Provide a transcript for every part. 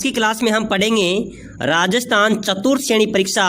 की क्लास में हम पढ़ेंगे राजस्थान चतुर्थ श्रेणी परीक्षा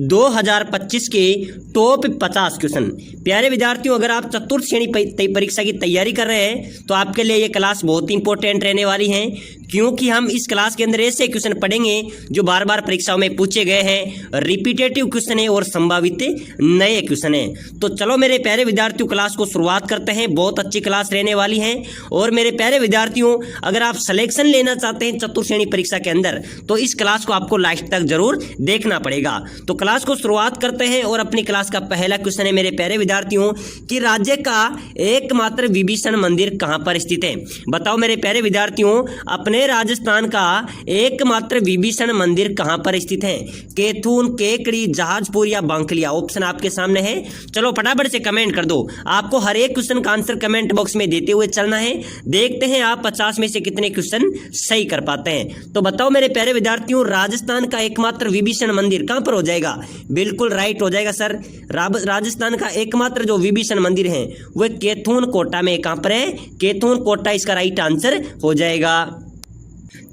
2025 के टॉप 50 क्वेश्चन। प्यारे विद्यार्थियों, अगर आप चतुर्थ श्रेणी परीक्षा की तैयारी कर रहे हैं तो आपके लिए ये क्लास बहुत इंपॉर्टेंट रहने वाली है, क्योंकि हम इस क्लास के अंदर ऐसे क्वेश्चन पढ़ेंगे जो बार बार परीक्षाओं में पूछे गए हैं, रिपीटेटिव क्वेश्चन है और संभावित नए क्वेश्चन है। तो चलो मेरे प्यारे विद्यार्थियों, क्लास को शुरुआत करते हैं। बहुत अच्छी क्लास रहने वाली है। और मेरे प्यारे विद्यार्थियों, अगर आप सिलेक्शन लेना चाहते हैं चतुर्थ श्रेणी परीक्षा के अंदर तो इस क्लास को आपको लास्ट तक जरूर देखना पड़ेगा। तो क्लास को शुरुआत करते हैं और अपनी क्लास का पहला क्वेश्चन है मेरे प्यारे विद्यार्थियों कि राज्य का एकमात्र विभीषण मंदिर कहां पर स्थित है। बताओ मेरे प्यारे विद्यार्थियों, अपने राजस्थान का एकमात्र विभीषण मंदिर कहां पर स्थित है? कैथून, केकड़ी, जहाजपुर या बांकलिया? ऑप्शन आपके सामने है। चलो फटाफट से कमेंट कर दो। आपको हर एक क्वेश्चन का आंसर कमेंट बॉक्स में देते हुए चलना है। देखते हैं आप 50 में से कितने क्वेश्चन सही कर पाते हैं। तो बताओ मेरे प्यारे विद्यार्थियों, राजस्थान का एकमात्र विभीषण मंदिर कहां पर हो जाएगा? बिल्कुल राइट हो जाएगा सर। राजस्थान का एकमात्र जो विभीषण मंदिर है वो कैथून कोटा में। कहां पर है? कैथून कोटा इसका राइट आंसर हो जाएगा।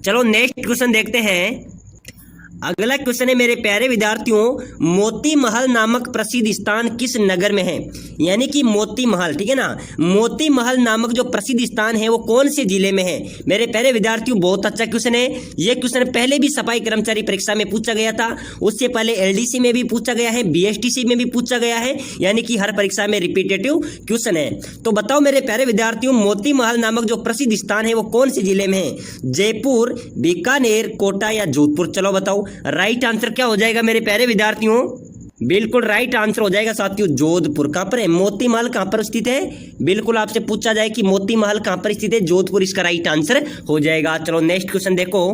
चलो नेक्स्ट क्वेश्चन देखते हैं। अगला क्वेश्चन है मेरे प्यारे विद्यार्थियों, मोती महल नामक प्रसिद्ध स्थान किस नगर में है? यानी कि मोती महल, ठीक है ना, मोती महल नामक जो प्रसिद्ध स्थान है वो कौन से जिले में है? मेरे प्यारे विद्यार्थियों, बहुत अच्छा क्वेश्चन है। ये क्वेश्चन पहले भी सफाई कर्मचारी परीक्षा में पूछा गया था, उससे पहले एलडीसी में भी पूछा गया है, बीएसटीसी में भी पूछा गया है, यानी कि हर परीक्षा में रिपीटेटिव क्वेश्चन है। तो बताओ मेरे प्यारे विद्यार्थियों, मोती महल नामक जो प्रसिद्ध स्थान है वो कौन से जिले में है? जयपुर, बीकानेर, कोटा या जोधपुर? चलो बताओ राइट आंसर क्या हो जाएगा मेरे प्यारे विद्यार्थियों? बिल्कुल राइट आंसर हो जाएगा साथियों, जोधपुर। कहां पर है? मोती महल कहां पर स्थित है? बिल्कुल आपसे पूछा जाए कि मोती महल कहां पर स्थित है, जोधपुर इसका राइट आंसर हो जाएगा। चलो नेक्स्ट क्वेश्चन देखो।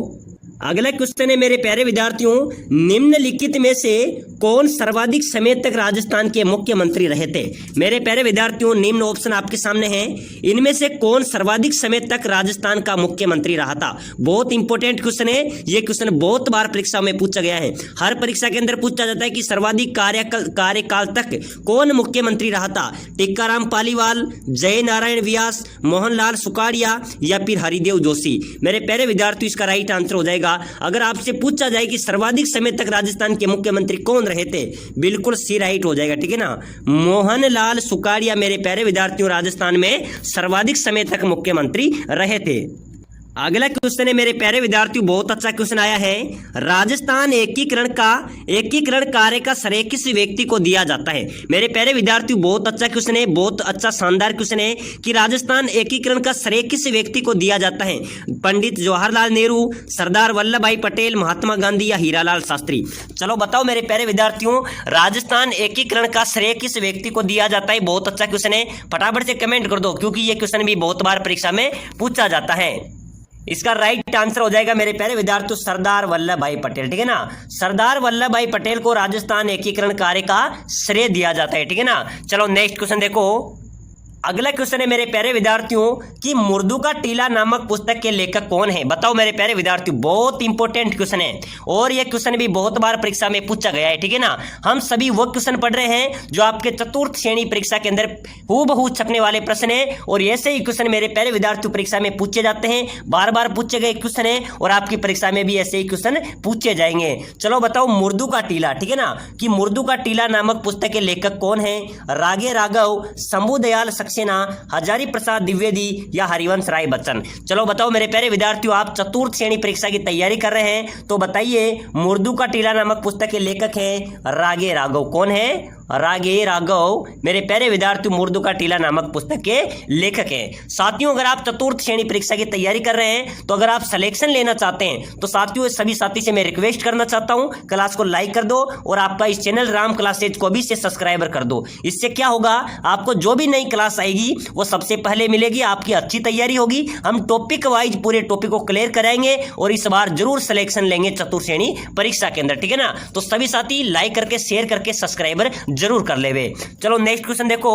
अगला क्वेश्चन है मेरे प्यारे विद्यार्थियों, निम्नलिखित में से कौन सर्वाधिक समय तक राजस्थान के मुख्यमंत्री रहे थे? मेरे प्यारे विद्यार्थियों, निम्न ऑप्शन आपके सामने हैं। इनमें से कौन सर्वाधिक समय तक राजस्थान का मुख्यमंत्री रहा था? बहुत इंपॉर्टेंट क्वेश्चन है। यह क्वेश्चन बहुत बार परीक्षा में पूछा गया है। हर परीक्षा के अंदर पूछा जाता है कि सर्वाधिक कार्यकाल तक कौन मुख्यमंत्री रहा था? टीकाराम पालीवाल, जय नारायण व्यास, मोहनलाल सुखाड़िया या फिर हरिदेव जोशी? मेरे प्यारे विद्यार्थियों, इसका राइट आंसर हो जाएगा, अगर आपसे पूछा जाए कि सर्वाधिक समय तक राजस्थान के मुख्यमंत्री कौन रहे थे, बिल्कुल सी राइट हो जाएगा, ठीक है ना, मोहनलाल सुखाड़िया मेरे प्यारे विद्यार्थियों राजस्थान में सर्वाधिक समय तक मुख्यमंत्री रहे थे। अगला क्वेश्चन है मेरे प्यारे विद्यार्थियों, बहुत अच्छा क्वेश्चन आया है। राजस्थान एकीकरण कार्य का श्रेय किस व्यक्ति को दिया जाता है? मेरे प्यारे विद्यार्थियों, बहुत अच्छा क्वेश्चन है, बहुत अच्छा शानदार क्वेश्चन है कि राजस्थान एकीकरण का श्रेय किस व्यक्ति को दिया जाता है? पंडित जवाहरलाल नेहरू, सरदार वल्लभ भाई पटेल, महात्मा गांधी या हीरालाल शास्त्री? चलो बताओ मेरे प्यारे विद्यार्थियों, राजस्थान एकीकरण का श्रेय किस व्यक्ति को दिया जाता है? बहुत अच्छा क्वेश्चन है, फटाफट से कमेंट कर दो, क्योंकि ये क्वेश्चन भी बहुत बार परीक्षा में पूछा जाता है। इसका राइट आंसर हो जाएगा मेरे प्यारे विद्यार्थियों, सरदार वल्लभ भाई पटेल, ठीक है ना। सरदार वल्लभ भाई पटेल को राजस्थान एकीकरण कार्य का श्रेय दिया जाता है, ठीक है ना। चलो नेक्स्ट क्वेश्चन देखो। अगला क्वेश्चन है मेरे प्यारे विद्यार्थियों कि मुर्दू का टीला नामक पुस्तक के लेखक कौन है? बताओ मेरे प्यारे विद्यार्थियों, बहुत इंपॉर्टेंट क्वेश्चन है और यह क्वेश्चन भी बहुत बार परीक्षा में पूछा गया है, ठीक है ना। हम सभी वो क्वेश्चन पढ़ रहे हैं जो आपके चतुर्थ श्रेणी परीक्षा के अंदर हूबहू छपने वाले प्रश्न है, और ऐसे ही क्वेश्चन मेरे प्यारे विद्यार्थियों परीक्षा में पूछे जाते हैं, बार बार पूछे गए क्वेश्चन है और आपकी परीक्षा में भी ऐसे ही क्वेश्चन पूछे जाएंगे। चलो बताओ मुर्दू का टीला, ठीक है ना, कि मुर्दू का टीला नामक पुस्तक के लेखक कौन है? रागे राघव, शंभुदयाल सक्सेना, हजारी प्रसाद द्विवेदी या हरिवंश राय बच्चन? चलो बताओ मेरे प्यारे विद्यार्थियों, आप चतुर्थ श्रेणी परीक्षा की तैयारी कर रहे हैं तो बताइए, मुर्दू का टीला नामक पुस्तक के लेखक हैं रागे राघव। कौन है? रागे राघव मेरे प्यारे विद्यार्थियों मुर्दू का टीला नामक पुस्तक के लेखक हैं। साथियों, अगर आप चतुर्थ श्रेणी परीक्षा की तैयारी कर रहे हैं तो अगर आप सिलेक्शन लेना चाहते हैं तो साथियों सभी साथी से मैं रिक्वेस्ट करना चाहता हूं, क्लास को लाइक कर दो और आपका इस चैनल राम क्लासेज को भी से सब्सक्राइबर कर दो। इससे क्या होगा, आपको जो भी नई क्लास आएगी वो सबसे पहले मिलेगी, आपकी अच्छी तैयारी होगी। हम टॉपिक वाइज पूरे टॉपिक को क्लियर कराएंगे और इस बार जरूर सिलेक्शन लेंगे चतुर्थ श्रेणी परीक्षा के अंदर, ठीक है ना। तो सभी साथी लाइक करके शेयर करके सब्सक्राइबर जरूर कर लेवे। चलो नेक्स्ट क्वेश्चन देखो।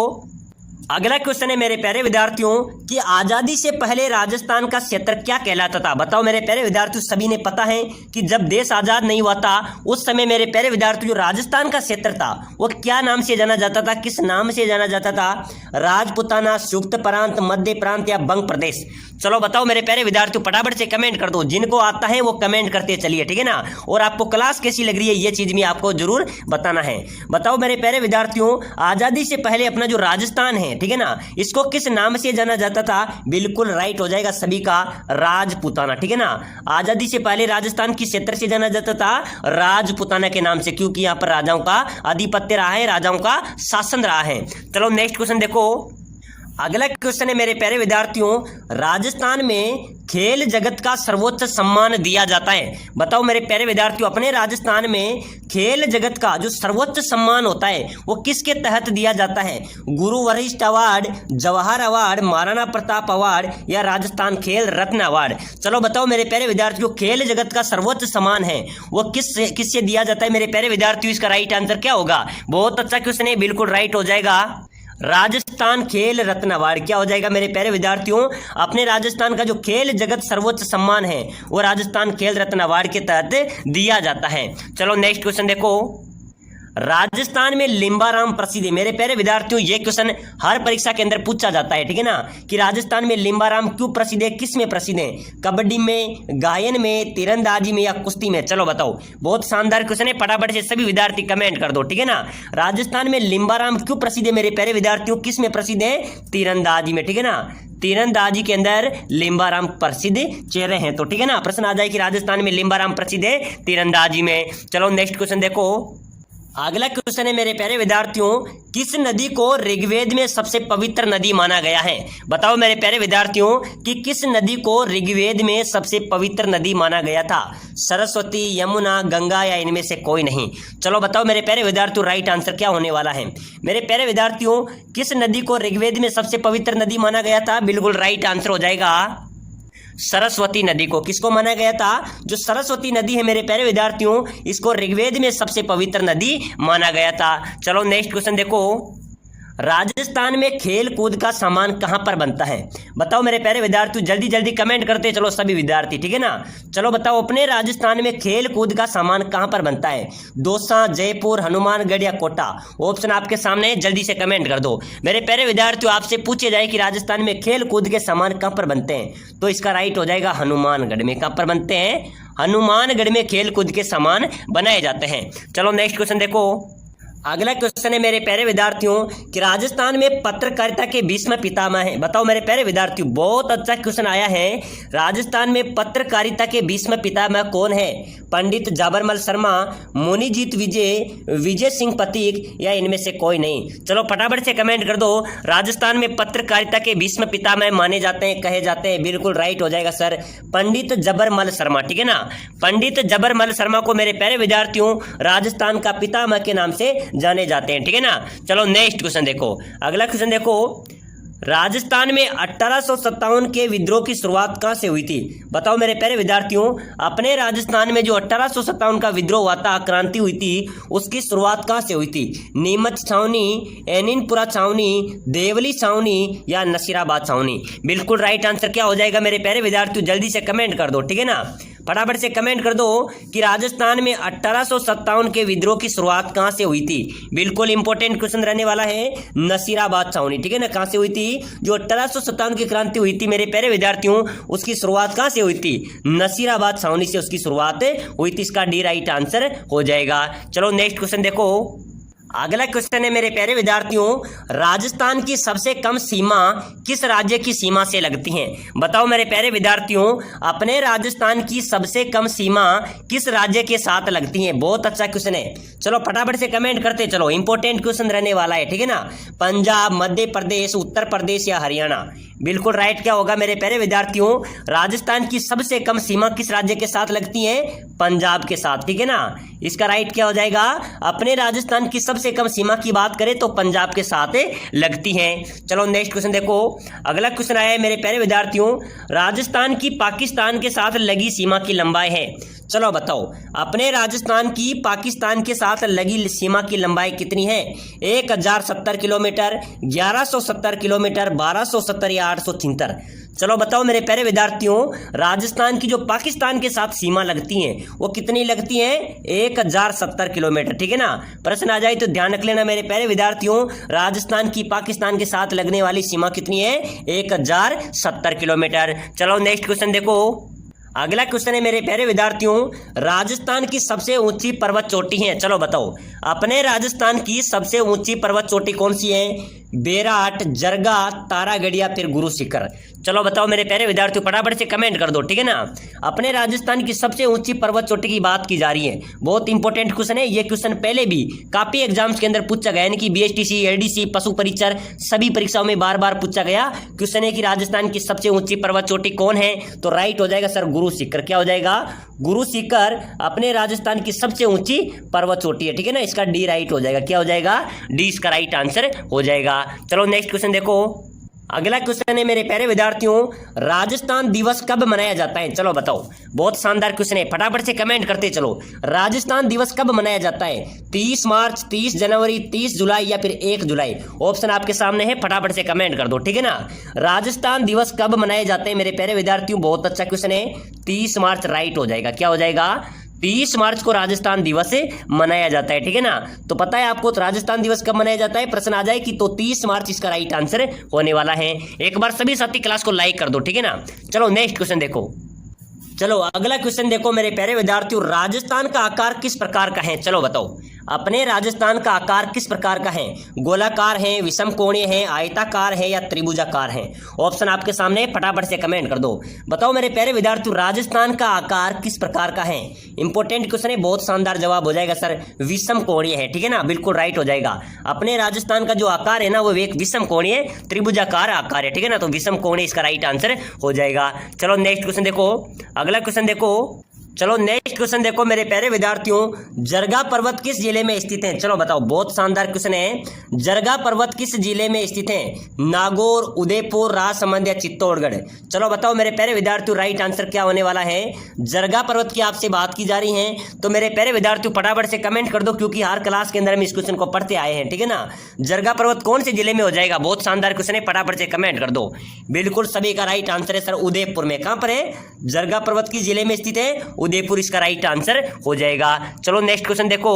अगला क्वेश्चन है मेरे प्यारे विद्यार्थियों कि आजादी से पहले राजस्थान का क्षेत्र क्या कहलाता था। बताओ मेरे प्यारे विद्यार्थियों, सभी ने पता है कि जब देश आजाद नहीं हुआ था उस समय मेरे प्यारे विद्यार्थियों जो राजस्थान का क्षेत्र था वो क्या नाम से जाना जाता था, किस नाम से जाना जाता था? राजपुताना, सुप्त प्रांत, मध्य प्रांत या बंग प्रदेश? चलो बताओ मेरे प्यारे विद्यार्थियों, फटाफट से कमेंट कर दो, जिनको आता है वो कमेंट करते चलिए, ठीक है ना। और आपको क्लास कैसी लग रही है ये चीज भी आपको जरूर बताना है। बताओ मेरे प्यारे विद्यार्थियों, आजादी से पहले अपना जो राजस्थान है, ठीक है ना, इसको किस नाम से जाना जाता था? बिल्कुल राइट हो जाएगा सभी का, राजपुताना, ठीक है ना। आजादी से पहले राजस्थान किस क्षेत्र से जाना जाता था? राजपुताना के नाम से, क्योंकि यहां पर राजाओं का आधिपत्य रहा है, राजाओं का शासन रहा है। चलो नेक्स्ट क्वेश्चन देखो। अगला क्वेश्चन है मेरे प्यारे विद्यार्थियों, राजस्थान में खेल जगत का सर्वोच्च सम्मान दिया जाता है। बताओ मेरे प्यारे विद्यार्थियों, अपने राजस्थान में खेल जगत का जो सर्वोच्च सम्मान होता है वो किसके तहत दिया जाता है? गुरु वरिष्ठ award, Jawahar award, Maharana Pratap award या राजस्थान खेल रत्न अवार्ड? चलो बताओ मेरे प्यारे विद्यार्थियों, खेल जगत का सर्वोच्च सम्मान है वो किससे दिया जाता है मेरे प्यारे विद्यार्थियों? इसका राइट आंसर क्या होगा? बहुत अच्छा क्वेश्चन है, बिल्कुल राइट हो जाएगा, राजस्थान खेल रत्न अवार्ड। क्या हो जाएगा मेरे प्यारे विद्यार्थियों? अपने राजस्थान का जो खेल जगत सर्वोच्च सम्मान है वो राजस्थान खेल रत्न अवार्ड के तहत दिया जाता है। चलो नेक्स्ट क्वेश्चन देखो। राजस्थान में लिम्बाराम प्रसिद्ध है। मेरे प्यारे विद्यार्थियों, ये क्वेश्चन हर परीक्षा के अंदर पूछा जाता है, ठीक है ना, कि राजस्थान में लिम्बाराम क्यों प्रसिद्ध है, किस में प्रसिद्ध है? कबड्डी में, गायन में, तीरंदाजी में या कुश्ती में? चलो बताओ, बहुत शानदार क्वेश्चन है, फटाफट से सभी विद्यार्थी कमेंट कर दो, ठीक है ना। राजस्थान में लिम्बाराम क्यों प्रसिद्ध है मेरे प्यारे विद्यार्थियों? किस में प्रसिद्ध है? तीरंदाजी में, ठीक है ना। तीरंदाजी के अंदर लिम्बाराम प्रसिद्ध चेहरे हैं, तो ठीक है ना, प्रश्न आ जाए कि राजस्थान में लिम्बाराम प्रसिद्ध है तीरंदाजी में। चलो नेक्स्ट क्वेश्चन देखो। अगला क्वेश्चन है मेरे प्यारे विद्यार्थियों, किस नदी को ऋग्वेद में सबसे पवित्र नदी माना गया है? बताओ मेरे प्यारे विद्यार्थियों कि किस नदी को ऋग्वेद में सबसे पवित्र नदी माना गया था? सरस्वती, यमुना, गंगा या इनमें से कोई नहीं? चलो बताओ मेरे प्यारे विद्यार्थियों, राइट आंसर क्या होने वाला है? मेरे प्यारे विद्यार्थियों, किस नदी को ऋग्वेद में सबसे पवित्र नदी माना गया था? बिल्कुल राइट आंसर हो जाएगा, सरस्वती नदी को। किसको माना गया था? जो सरस्वती नदी है मेरे प्यारे विद्यार्थियों, इसको ऋग्वेद में सबसे पवित्र नदी माना गया था। चलो नेक्स्ट क्वेश्चन देखो। राजस्थान में खेल कूद का सामान कहां पर बनता है? बताओ मेरे प्यारे विद्यार्थियों, जल्दी जल्दी कमेंट करते चलो सभी विद्यार्थी, ठीक है ना। चलो बताओ, अपने राजस्थान में खेल कूद का सामान कहां पर बनता है? दौसा, जयपुर, हनुमानगढ़ या कोटा? ऑप्शन आपके सामने है, जल्दी से कमेंट कर दो। मेरे प्यारे विद्यार्थियों, आपसे पूछे जाए कि राजस्थान में खेल कूद के सामान कहां पर बनते हैं, तो इसका राइट हो जाएगा हनुमानगढ़ में। कहां पर बनते हैं? हनुमानगढ़ में खेल कूद के सामान बनाए जाते हैं। चलो नेक्स्ट क्वेश्चन देखो। अगला क्वेश्चन है मेरे प्यारे विद्यार्थियों कि राजस्थान में पत्रकारिता के भीष्म पितामह हैं। बताओ मेरे प्यारे विद्यार्थियों, बहुत अच्छा क्वेश्चन आया है। राजस्थान में पत्रकारिता के भीष्म पितामह कौन है? पंडित जाबरमल शर्मा, मुनिजीत विजय, विजय सिंह पथिक या इनमें से कोई नहीं? चलो फटाफट से कमेंट कर दो। राजस्थान में पत्रकारिता के भीष्म पितामह माने जाते हैं, कहे जाते हैं, बिल्कुल राइट हो जाएगा सर, पंडित जबरमल शर्मा, ठीक है ना। पंडित जबरमल शर्मा को मेरे प्यारे विद्यार्थियों राजस्थान का पितामह के नाम से जाने जाते हैं, ठीक है ना। चलो नेक्स्ट क्वेश्चन देखो। अगला क्वेश्चन देखो। राजस्थान में 1857 के विद्रोह की शुरुआत कहां से हुई थी? बताओ मेरे प्यारे विद्यार्थियों, अपने राजस्थान में जो 1857 का विद्रोह हुआ था, क्रांति हुई थी, उसकी शुरुआत कहां से हुई थी? नीमच छावनी, एनिनपुरा छावनी, देवली छावनी या नसीराबाद छावनी? बिल्कुल राइट आंसर क्या हो जाएगा मेरे प्यारे विद्यार्थियों? जल्दी से कमेंट कर दो, ठीक है ना, फटाफट से कमेंट कर दो कि राजस्थान में 1857 के विद्रोह की शुरुआत कहां से हुई थी। बिल्कुल इंपॉर्टेंट क्वेश्चन रहने वाला है, नसीराबाद छावनी, ठीक है ना। कहां से हुई थी? जो 1857 की क्रांति हुई थी मेरे प्यारे विद्यार्थियों, उसकी शुरुआत कहां से हुई थी? नसीराबाद छावनी से उसकी शुरुआत हुई थी। इसका डी राइट आंसर हो जाएगा। चलो नेक्स्ट क्वेश्चन देखो। अगला क्वेश्चन है मेरे प्यारे विद्यार्थियों, राजस्थान की सबसे कम सीमा किस राज्य की सीमा से लगती है? बताओ मेरे प्यारे विद्यार्थियों, अपने राजस्थान की सबसे कम सीमा किस राज्य के साथ लगती है? बहुत अच्छा क्वेश्चन है, चलो फटाफट से कमेंट करते चलो, इंपॉर्टेंट क्वेश्चन रहने वाला है, ठीक है ना। पंजाब, मध्य प्रदेश, उत्तर प्रदेश या हरियाणा? बिल्कुल राइट क्या होगा मेरे प्यारे विद्यार्थियों? राजस्थान की सबसे कम सीमा किस राज्य के साथ लगती है? पंजाब के साथ, ठीक है ना। इसका राइट क्या हो जाएगा? अपने राजस्थान की सबसे कम सीमा की बात करें तो पंजाब के साथ लगती है। चलो नेक्स्ट क्वेश्चन देखो। अगला क्वेश्चन आया है मेरे प्यारे विद्यार्थियों, राजस्थान की पाकिस्तान के साथ लगी सीमा की लंबाई है। चलो बताओ, अपने राजस्थान की पाकिस्तान के साथ लगी सीमा की लंबाई कितनी है? 1070 किलोमीटर, 1170 किलोमीटर, 1270 या 873? चलो बताओ मेरे प्यारे विद्यार्थियों, राजस्थान की जो पाकिस्तान के साथ सीमा लगती है वो कितनी लगती है? 1070 किलोमीटर, ठीक है ना। प्रश्न आ जाए तो ध्यान रख लेना मेरे प्यारे विद्यार्थियों, राजस्थान की पाकिस्तान के साथ लगने वाली सीमा कितनी है? 1070 किलोमीटर। चलो नेक्स्ट क्वेश्चन देखो। अगला क्वेश्चन है मेरे प्यारे विद्यार्थियों, राजस्थान की सबसे ऊंची पर्वत चोटी है। चलो बताओ, अपने राजस्थान की सबसे ऊंची पर्वत चोटी कौन सी है? बेराट, जरगा, तारागढ़ या फिर गुरु शिखर? चलो बताओ मेरे प्यारे विद्यार्थियों, फटाफट से कमेंट कर दो, ठीक है ना। अपने राजस्थान की सबसे ऊंची पर्वत चोटी की बात की जा रही है, बहुत इंपॉर्टेंट क्वेश्चन है ये। क्वेश्चन पहले भी काफी एग्जाम्स के अंदर पूछा गया, यानी कि बीएसटीसी, एलडीसी, पशु परीक्षर सभी परीक्षाओं में बार बार पूछा गया क्वेश्चन है कि राजस्थान की सबसे ऊंची पर्वत चोटी कौन है? तो राइट हो जाएगा सर गुरु शिखर। क्या हो जाएगा? गुरु शिखर अपने राजस्थान की सबसे ऊंची पर्वत चोटी है, ठीक है ना। इसका डी राइट हो जाएगा। क्या हो जाएगा? डी इसका राइट आंसर हो जाएगा। चलो नेक्स्ट क्वेश्चन देखो। अगला क्वेश्चन है मेरे प्यारे विद्यार्थियों, राजस्थान दिवस कब मनाया जाता है? चलो बताओ, बहुत शानदार क्वेश्चन है, फटाफट से कमेंट करते चलो। राजस्थान दिवस कब मनाया जाता है? 30 मार्च, 30 जनवरी, 30 जुलाई या फिर 1 जुलाई? ऑप्शन आपके सामने है, फटाफट से कमेंट कर दो, ठीक है ना। राजस्थान दिवस कब मनाए जाते हैं मेरे प्यारे विद्यार्थियों? बहुत अच्छा क्वेश्चन है, 30 मार्च राइट हो जाएगा। क्या हो जाएगा? 30 मार्च को राजस्थान दिवस मनाया जाता है, ठीक है ना। तो पता है आपको तो राजस्थान दिवस कब मनाया जाता है? प्रश्न आ जाए कि तो 30 मार्च इसका राइट आंसर होने वाला है। एक बार सभी साथी क्लास को लाइक कर दो, ठीक है ना। चलो नेक्स्ट क्वेश्चन देखो। चलो अगला क्वेश्चन देखो मेरे प्यारे विद्यार्थियों, राजस्थान का आकार किस प्रकार का है? चलो बताओ, अपने राजस्थान का आकार किस प्रकार का है? गोलाकार है, विषम कोणीय है, आयताकार है या त्रिभुजाकार है? ऑप्शन आपके सामने, फटाफट से कमेंट कर दो। बताओ मेरे प्यारे विद्यार्थियों, राजस्थान का आकार किस प्रकार का है? इंपॉर्टेंट क्वेश्चन है, बहुत शानदार जवाब हो जाएगा सर, विषम कोणीय है, ठीक है ना। बिल्कुल राइट हो जाएगा। अपने राजस्थान का जो आकार है ना वो एक विषम कोणीय त्रिभुजाकार आकार है, ठीक है ना। तो विषम कोणीय इसका राइट आंसर हो जाएगा। चलो नेक्स्ट क्वेश्चन देखो। अगला क्वेश्चन देखो। चलो नेक्स्ट क्वेश्चन देखो मेरे प्यारे विद्यार्थियों, जरगा पर्वत किस जिले में स्थित है? चलो बताओ, बहुत शानदार क्वेश्चन है, जरगा पर्वत किस जिले में स्थित है? नागौर, उदयपुर, राजसमंद या चित्तौड़गढ़? चलो बताओ मेरे प्यारे विद्यार्थियों, राइट आंसर क्या होने वाला है? जरगा पर्वत की आपसे बात की जा रही है, तो मेरे प्यारे विद्यार्थियों फटाफट से कमेंट कर दो, क्योंकि हर क्लास के अंदर हम इस क्वेश्चन को पढ़ते आए हैं, ठीक है ना। जरगा पर्वत कौन से जिले में हो जाएगा? बहुत शानदार क्वेश्चन है, फटाफट से कमेंट कर दो। बिल्कुल सभी का राइट आंसर है सर उदयपुर में। कहां पर है? जरगा पर्वत किस जिले में स्थित है? उदयपुर इसका राइट आंसर हो जाएगा। चलो नेक्स्ट क्वेश्चन देखो।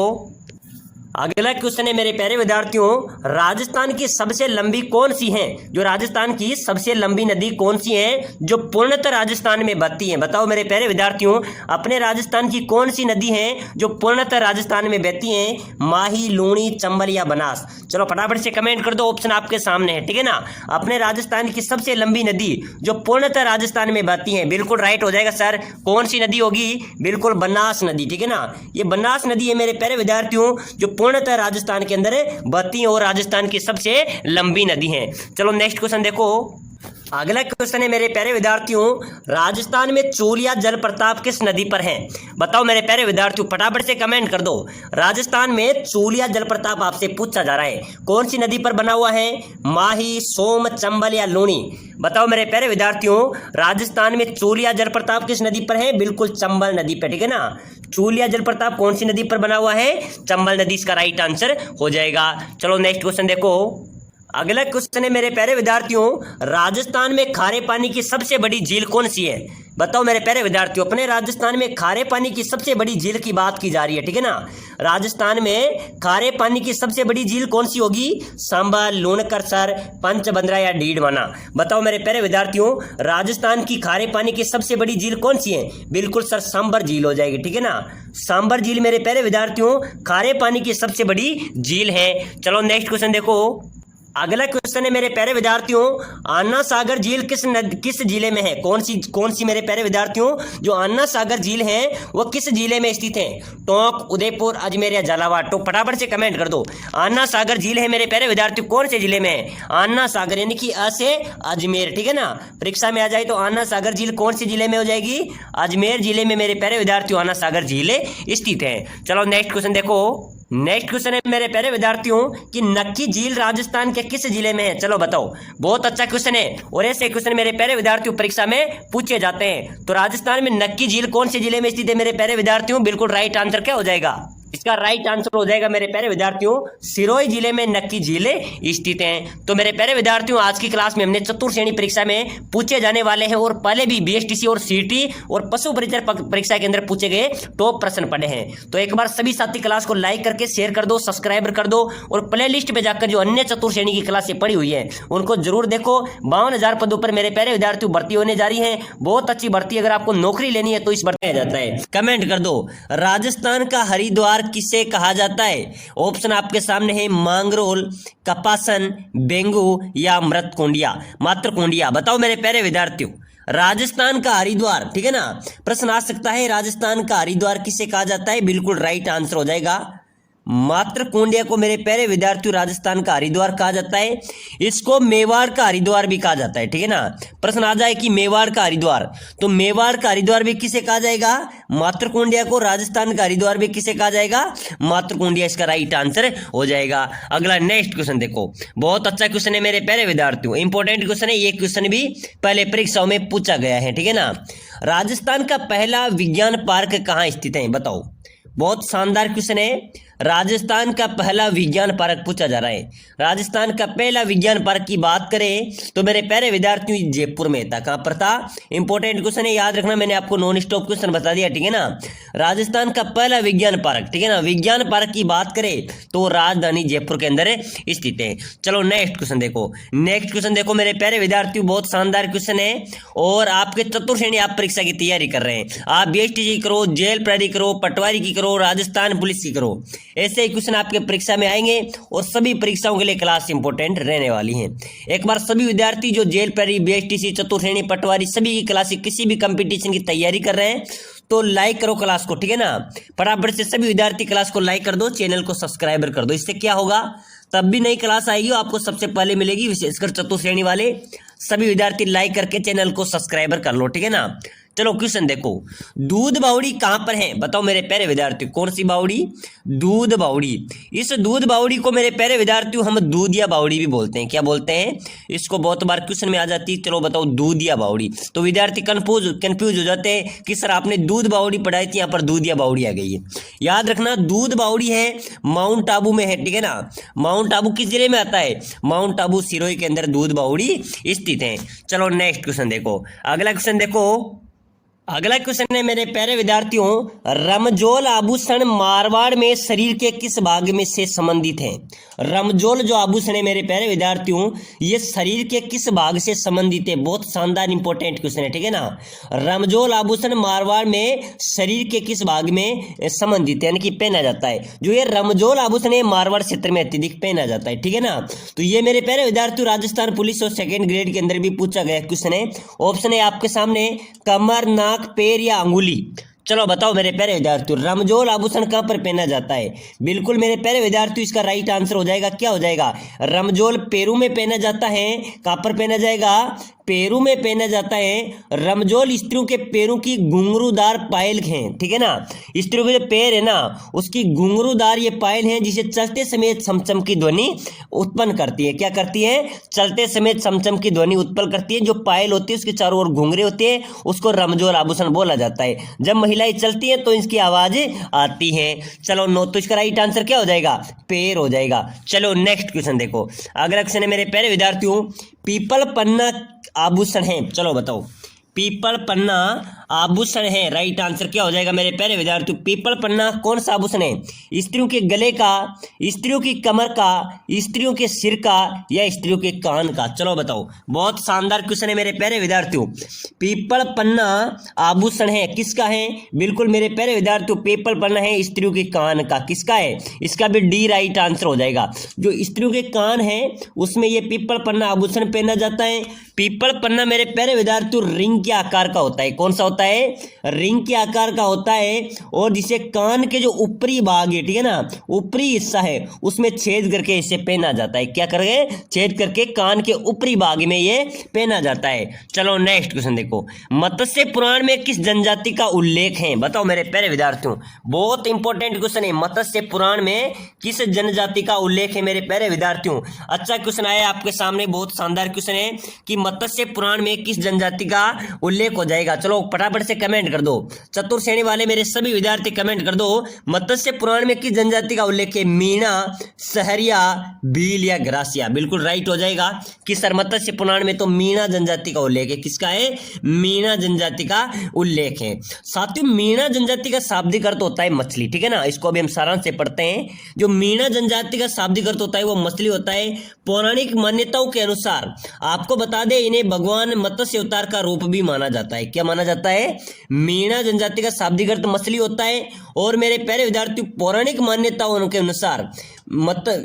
अगला क्वेश्चन है मेरे प्यारे विद्यार्थियों, राजस्थान की सबसे लंबी कौन सी है? जो राजस्थान की सबसे लंबी नदी कौन सी है जो पूर्णतः राजस्थान में बहती है? बताओ मेरे प्यारे विद्यार्थियों, अपने राजस्थान की कौन सी नदी है जो पूर्णतः राजस्थान में बहती है? माही, लूणी, चंबल या बनास? चलो फटाफट से कमेंट कर दो, ऑप्शन आपके सामने है, ठीक है ना। अपने राजस्थान की सबसे लंबी नदी जो पूर्णतः राजस्थान में बहती है, बिल्कुल राइट हो जाएगा सर। कौन सी नदी होगी? बिल्कुल बनास नदी, ठीक है ना। ये बनास नदी है मेरे प्यारे विद्यार्थियों जो पूर्णतः राजस्थान के अंदर बहती है और राजस्थान की सबसे लंबी नदी है। चलो नेक्स्ट क्वेश्चन देखो। अगला क्वेश्चन है मेरे प्यारे विद्यार्थियों, राजस्थान में चूलिया जलप्रपात किस नदी पर है? बताओ मेरे प्यारे विद्यार्थियों, फटाफट से कमेंट कर दो। राजस्थान में चूलिया जलप्रपात आपसे पूछा जा रहा है, कौन सी नदी पर बना हुआ है? माही, सोम, चंबल या लूणी? बताओ मेरे प्यारे विद्यार्थियों, राजस्थान में चूलिया जलप्रपात किस नदी पर है? बिल्कुल चंबल नदी पर, ठीक है ना। चूलिया जलप्रपात कौन सी नदी पर बना हुआ है? चंबल नदी इसका राइट आंसर हो जाएगा। चलो नेक्स्ट क्वेश्चन देखो। अगला क्वेश्चन है मेरे प्यारे विद्यार्थियों, राजस्थान में खारे पानी की सबसे बड़ी झील कौन सी है? बताओ मेरे प्यारे विद्यार्थियों, अपने राजस्थान में खारे पानी की सबसे बड़ी झील की बात की जा रही है, ठीक है ना। राजस्थान में खारे पानी की सबसे बड़ी झील कौन सी होगी? सांभर, लूणकरसर, पंचबंद्रा या डीडवाना? बताओ मेरे प्यारे विद्यार्थियों, राजस्थान की खारे पानी की सबसे बड़ी झील कौन सी है? बिल्कुल सर सांभर झील हो जाएगी, ठीक है ना। सांभर झील मेरे प्यारे विद्यार्थियों खारे पानी की सबसे बड़ी झील है। चलो नेक्स्ट क्वेश्चन देखो। अगला क्वेश्चन है मेरे प्यारे विद्यार्थियों, अन्ना सागर झील किस जिले में है? कौन सी मेरे प्यारे विद्यार्थियों, जो अन्ना सागर झील है वो किस जिले में स्थित है? टोंक, उदयपुर, अजमेर या झालावाड़? तो फटाफट से कमेंट कर दो। अन्ना सागर झील है मेरे प्यारे विद्यार्थियों कौन से जिले में है? अन्ना सागर यानी कि अ से अजमेर, ठीक है ना। परीक्षा में आ जाए तो अन्ना सागर झील कौन से जिले में हो जाएगी? अजमेर जिले में मेरे प्यारे विद्यार्थियों अन्ना सागर झील स्थित है। चलो नेक्स्ट क्वेश्चन देखो। नेक्स्ट क्वेश्चन है मेरे प्यारे विद्यार्थियों कि नक्की झील राजस्थान के किस जिले में है? चलो बताओ। बहुत अच्छा क्वेश्चन है और ऐसे क्वेश्चन मेरे प्यारे विद्यार्थियों परीक्षा में पूछे जाते हैं। तो राजस्थान में नक्की झील कौन से जिले में स्थित है मेरे प्यारे विद्यार्थियों? बिल्कुल राइट आंसर क्या हो जाएगा? इसका राइट आंसर हो जाएगा मेरे प्यारे विद्यार्थियों सिरोही जिले में नक्की झील स्थित हैं। तो मेरे प्यारे विद्यार्थियों आज की क्लास में हमने चतुर्थ श्रेणी परीक्षा में पूछे जाने वाले हैं और पहले भी बीएसटीसी और सीटी और पशु परिचय परीक्षा के अंदर पूछे गए टॉप प्रश्न पढ़े हैं। तो एक बार सभी साथी क्लास को लाइक करके शेयर कर दो, सब्सक्राइब कर दो और प्ले लिस्ट पे जाकर जो अन्य चतुर्थ श्रेणी की क्लासें पड़ी हुई है उनको जरूर देखो। 52,000 पदों पर मेरे प्यारे विद्यार्थियों भर्ती होने जा रही है। बहुत अच्छी भर्ती, अगर आपको नौकरी लेनी है तो इस भर्ती में जाता है। कमेंट कर दो राजस्थान का हरिद्वार किसे कहा जाता है? ऑप्शन आपके सामने है मांगरोल, कपासन, बेंगू या मृतकुंडिया, मातृकुंडिया। बताओ मेरे प्यारे विद्यार्थियों राजस्थान का हरिद्वार, ठीक है ना, प्रश्न आ सकता है राजस्थान का हरिद्वार किसे कहा जाता है? बिल्कुल राइट आंसर हो जाएगा मातृकुंडिया को मेरे प्यारे विद्यार्थियों राजस्थान का हरिद्वार कहा जाता है। इसको मेवाड़ का हरिद्वार भी कहा जाता है, ठीक है ना। प्रश्न आ जाए कि मेवाड़ का हरिद्वार, तो मेवाड़ का हरिद्वार भी किसे कहा जाएगा? मातृकुंडिया को। राजस्थान का हरिद्वार भी किसे कहा जाएगा? मातृकुंडिया। इसका राइट आंसर हो जाएगा। अगला नेक्स्ट क्वेश्चन देखो, बहुत अच्छा क्वेश्चन है मेरे प्यारे विद्यार्थियों, इंपॉर्टेंट क्वेश्चन है। ये क्वेश्चन भी पहले परीक्षाओं में पूछा गया है, ठीक है ना। राजस्थान का पहला विज्ञान पार्क कहाँ स्थित है? बताओ। बहुत शानदार क्वेश्चन है। राजस्थान का पहला विज्ञान पार्क पूछा जा रहा है। राजस्थान का पहला विज्ञान पार्क की बात करें तो मेरे प्यारे विद्यार्थियों जयपुर में था। कहां पर था? इंपॉर्टेंट क्वेश्चन है, याद रखना, मैंने आपको नॉन स्टॉप क्वेश्चन बता दिया, ठीक है ना। राजस्थान का पहला विज्ञान पार्क, ठीक है ना, विज्ञान पार्क की बात करें तो राजधानी जयपुर के अंदर स्थित है। चलो नेक्स्ट क्वेश्चन देखो। नेक्स्ट क्वेश्चन देखो मेरे प्यारे विद्यार्थियों, बहुत शानदार क्वेश्चन है और आपके चतुर्थ श्रेणी आप परीक्षा की तैयारी कर रहे हैं। आप बीएसटीसी करो, जेल प्रहरी करो, पटवारी की करो, राजस्थान पुलिस की करो, ऐसे ही क्वेश्चन आपके परीक्षा में आएंगे और सभी परीक्षाओं के लिए क्लास इंपॉर्टेंट रहने वाली हैं। एक बार सभी विद्यार्थी जो जेल प्रहरी, बीएसटीसी, चतुर्थ श्रेणी, पटवारी सभी की क्लास किसी भी कंपटीशन की तैयारी कर रहे हैं तो लाइक करो क्लास को, ठीक है ना। फटाफट से सभी विद्यार्थी क्लास को लाइक कर दो, चैनल को सब्सक्राइब कर दो। इससे क्या होगा, तब भी नई क्लास आएगी आपको सबसे पहले मिलेगी। विशेषकर चतुर्थ श्रेणी वाले सभी विद्यार्थी लाइक करके चैनल को सब्सक्राइबर कर लो, ठीक है ना। चलो क्वेश्चन देखो, दूध बावड़ी कहां पर है? बताओ मेरे प्यारे विद्यार्थियों, कौन सी बावड़ी? दूध बावड़ी। इस दूध बावड़ी को मेरे प्यारे विद्यार्थियों हम दूधिया बावड़ी भी बोलते हैं। क्या बोलते हैं? इसको बहुत बार क्वेश्चन में आ जाती है। चलो बताओ, दूधिया बावड़ी। तो विद्यार्थी कंफ्यूज हो जाते हैं कि सर आपने दूध बावड़ी पढ़ाई थी, यहाँ पर दूधिया बावड़ी आ गई है। याद रखना, दूध बावड़ी है माउंट आबू में है, ठीक है ना। माउंट आबू किस जिले में आता है? माउंट आबू सिरोही के अंदर दूध बावड़ी स्थित है। चलो नेक्स्ट क्वेश्चन देखो। अगला क्वेश्चन देखो, अगला क्वेश्चन है मेरे प्यारे विद्यार्थियों, रमजोल आभूषण मारवाड़ में शरीर के किस भाग में से संबंधित हैं? रमजोल जो आभूषण है मेरे प्यारे विद्यार्थियों, ये शरीर के किस भाग से संबंधित है? बहुत शानदार इंपॉर्टेंट क्वेश्चन है, ठीक है ना। रमजोल आभूषण मारवाड़ में शरीर के किस भाग में संबंधित है, यानी कि पहना जाता है। जो ये रमजोल आभूषण है मारवाड़ क्षेत्र में अत्यधिक पहना जाता है, ठीक है ना। तो ये मेरे प्यारे विद्यार्थियों राजस्थान पुलिस और सेकेंड ग्रेड के अंदर भी पूछा गया क्वेश्चन है। ऑप्शन है आपके सामने कमर, नाक, पैर या अंगुली। चलो बताओ मेरे प्यारे विद्यार्थियों रमजोल आभूषण कहां पर पहना जाता है? बिल्कुल मेरे प्यारे विद्यार्थियों इसका राइट आंसर हो जाएगा, क्या हो जाएगा? रमजोल पैरों में पहना जाता है। कहां पर पहना जाएगा? पैरों में पहना जाता है। रमजोल स्त्रियों के पैरों की घुंघरूदार पायल हैं, ठीक है ना। स्त्रियों के जो पैर है ना उसकी घुंघरूदार ये पायल है जिसे चलते समय चमचम की ध्वनि उत्पन्न करती है। क्या करती है? चलते समय चमचम की ध्वनि उत्पन्न करती है। जो पायल होती है उसके चारों ओर घुंघरे होते हैं, उसको रमजोल आभूषण बोला जाता है। जब महिलाएं चलती हैं तो इसकी आवाज आती है। चलो नो, तो इसका राइट आंसर क्या हो जाएगा? पैर हो जाएगा। चलो नेक्स्ट क्वेश्चन देखो। अगला क्वेश्चन है मेरे प्यारे विद्यार्थियों, पीपल पन्ना आभूषण है। चलो बताओ, पीपल पन्ना आभूषण है, राइट आंसर क्या हो जाएगा मेरे प्यारे विद्यार्थियों? पीपल पन्ना कौन सा आभूषण है? स्त्रियों के गले का, स्त्रियों की कमर का, स्त्रियों के सिर का या स्त्रियों के कान का? चलो बताओ। बहुत शानदार क्वेश्चन है मेरे प्यारे विद्यार्थियों। पीपल पन्ना आभूषण है, किसका है? बिल्कुल मेरे प्यारे विद्यार्थियों पीपल पन्ना है स्त्रियों के कान का। किसका है? इसका भी डी राइट आंसर हो जाएगा। जो स्त्रियों के कान है उसमें ये पीपल पन्ना आभूषण पहना जाता है। पीपल पन्ना मेरे प्यारे विद्यार्थियों रिंग के आकार का होता है। कौन सा होता है? होता है, रिंग के आकार का होता है, और जिसे कान के जो ऊपरी भाग है, ठीक है ना, ऊपरी हिस्सा है उसमें छेद करके इसे पहना जाता है। क्या करके? छेद करके कान के ऊपरी भाग में ये पहना जाता है। चलो नेक्स्ट क्वेश्चन देखो, मत्स्य पुराण में किस जनजाति का उल्लेख है? बताओ मेरे प्यारे विद्यार्थियों, बहुत इंपॉर्टेंट क्वेश्चन है, मत्स्य पुराण में किस जनजाति का उल्लेख है मेरे प्यारे विद्यार्थियों। अच्छा क्वेश्चन आया आपके सामने, बहुत शानदार क्वेश्चन है कि मत्स्य पुराण में किस जनजाति का उल्लेख हो जाएगा। चलो फटाफट से कमेंट कर दो, चतुर्थ श्रेणी वाले मेरे सभी विद्यार्थी कमेंट कर दो, मत्स्य पुराण में किस जनजाति का उल्लेख है? मीणा, सहरिया, भील या ग्रासिया? बिल्कुल राइट हो जाएगा कि सर मत्स्य पुराण में तो मीणा जनजाति का उल्लेख है। किसका है? मीणा जनजाति का उल्लेख है। साथियों मीणा जनजाति का शाब्दिक अर्थ होता है मछली, ठीक है ना, इसको अभी हम सारांश से पढ़ते हैं। जो मीणा जनजाति का शाब्दिक अर्थ होता है वो मछली होता है। पौराणिक मान्यताओं के अनुसार आपको बता दें, इन्हें भगवान मत्स्य अवतार का रूप भी माना जाता है। क्या माना जाता है? मीणा जनजाति का शाब्दिक अर्थ मछली होता है, और मेरे प्यारे विद्यार्थी पौराणिक मान्यताओं के अनुसार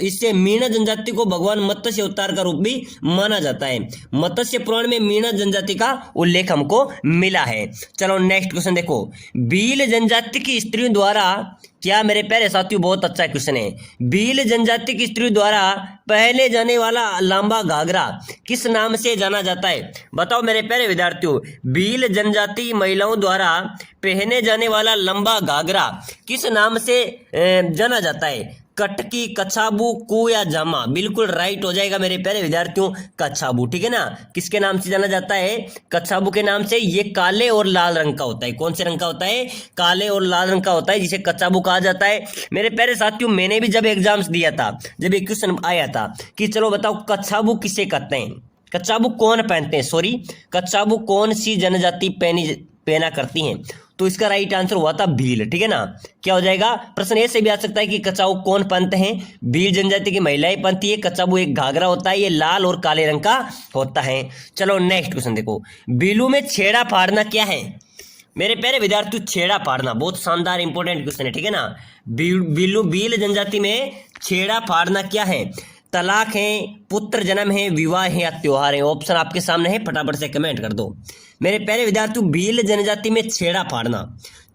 इससे मीणा जनजाति को भगवान मत्स्य अवतार का रूप भी माना जाता है। मत्स्य पुराण में मीणा जनजाति का उल्लेख हमको मिला है। चलो नेक्स्ट क्वेश्चन देखो, भील जनजाति की स्त्रियों द्वारा, क्या मेरे प्यारे साथियों बहुत अच्छा क्वेश्चन है, भील जनजाति की स्त्रियों द्वारा पहने जाने वाला लंबा घाघरा किस नाम से जाना जाता है? बताओ मेरे प्यारे विद्यार्थियों, भील जनजाति महिलाओं द्वारा पहने जाने वाला लंबा घाघरा किस नाम से जाना जाता है? कटकी, कछाबू, कू या जामा? बिल्कुल राइट हो जाएगा मेरे प्यारे विद्यार्थियों, कछाबू, ठीक है ना। किसके नाम से जाना जाता है? कछाबू के नाम से। ये काले और लाल रंग का होता है। कौन से रंग का होता है? काले और लाल रंग का होता है, जिसे कछाबू कहा जाता है। मेरे प्यारे साथियों मैंने भी जब एग्जाम्स दिया था, जब एक क्वेश्चन आया था कि चलो बताओ कछाबू किसे कहते हैं, कछाबू कौन पहनते हैं, सॉरी कछाबू कौन सी जनजाति पहना करती हैं, तो इसका राइट आंसर हुआ था भील, ठीक है ना। क्या हो जाएगा? प्रश्न ऐसे भी आ सकता है कि कछाबू कौन पहनते हैं? भील जनजाति की महिलाएं पहनती है। कछाबू एक घाघरा होता है, ये लाल और काले रंग का होता है। चलो नेक्स्ट क्वेश्चन देखो, भीलू में छेड़ा फाड़ना क्या है? मेरे प्यारे विद्यार्थियों छेड़ा फाड़ना बहुत शानदार इंपॉर्टेंट क्वेश्चन है, ठीक है ना। भील जनजाति में छेड़ा फाड़ना क्या है? तलाक है, पुत्र जन्म है, विवाह है या त्योहार है? ऑप्शन आपके सामने है, फटाफट से कमेंट कर दो। मेरे प्यारे विद्यार्थियों भील जनजाति में छेड़ा फाड़ना,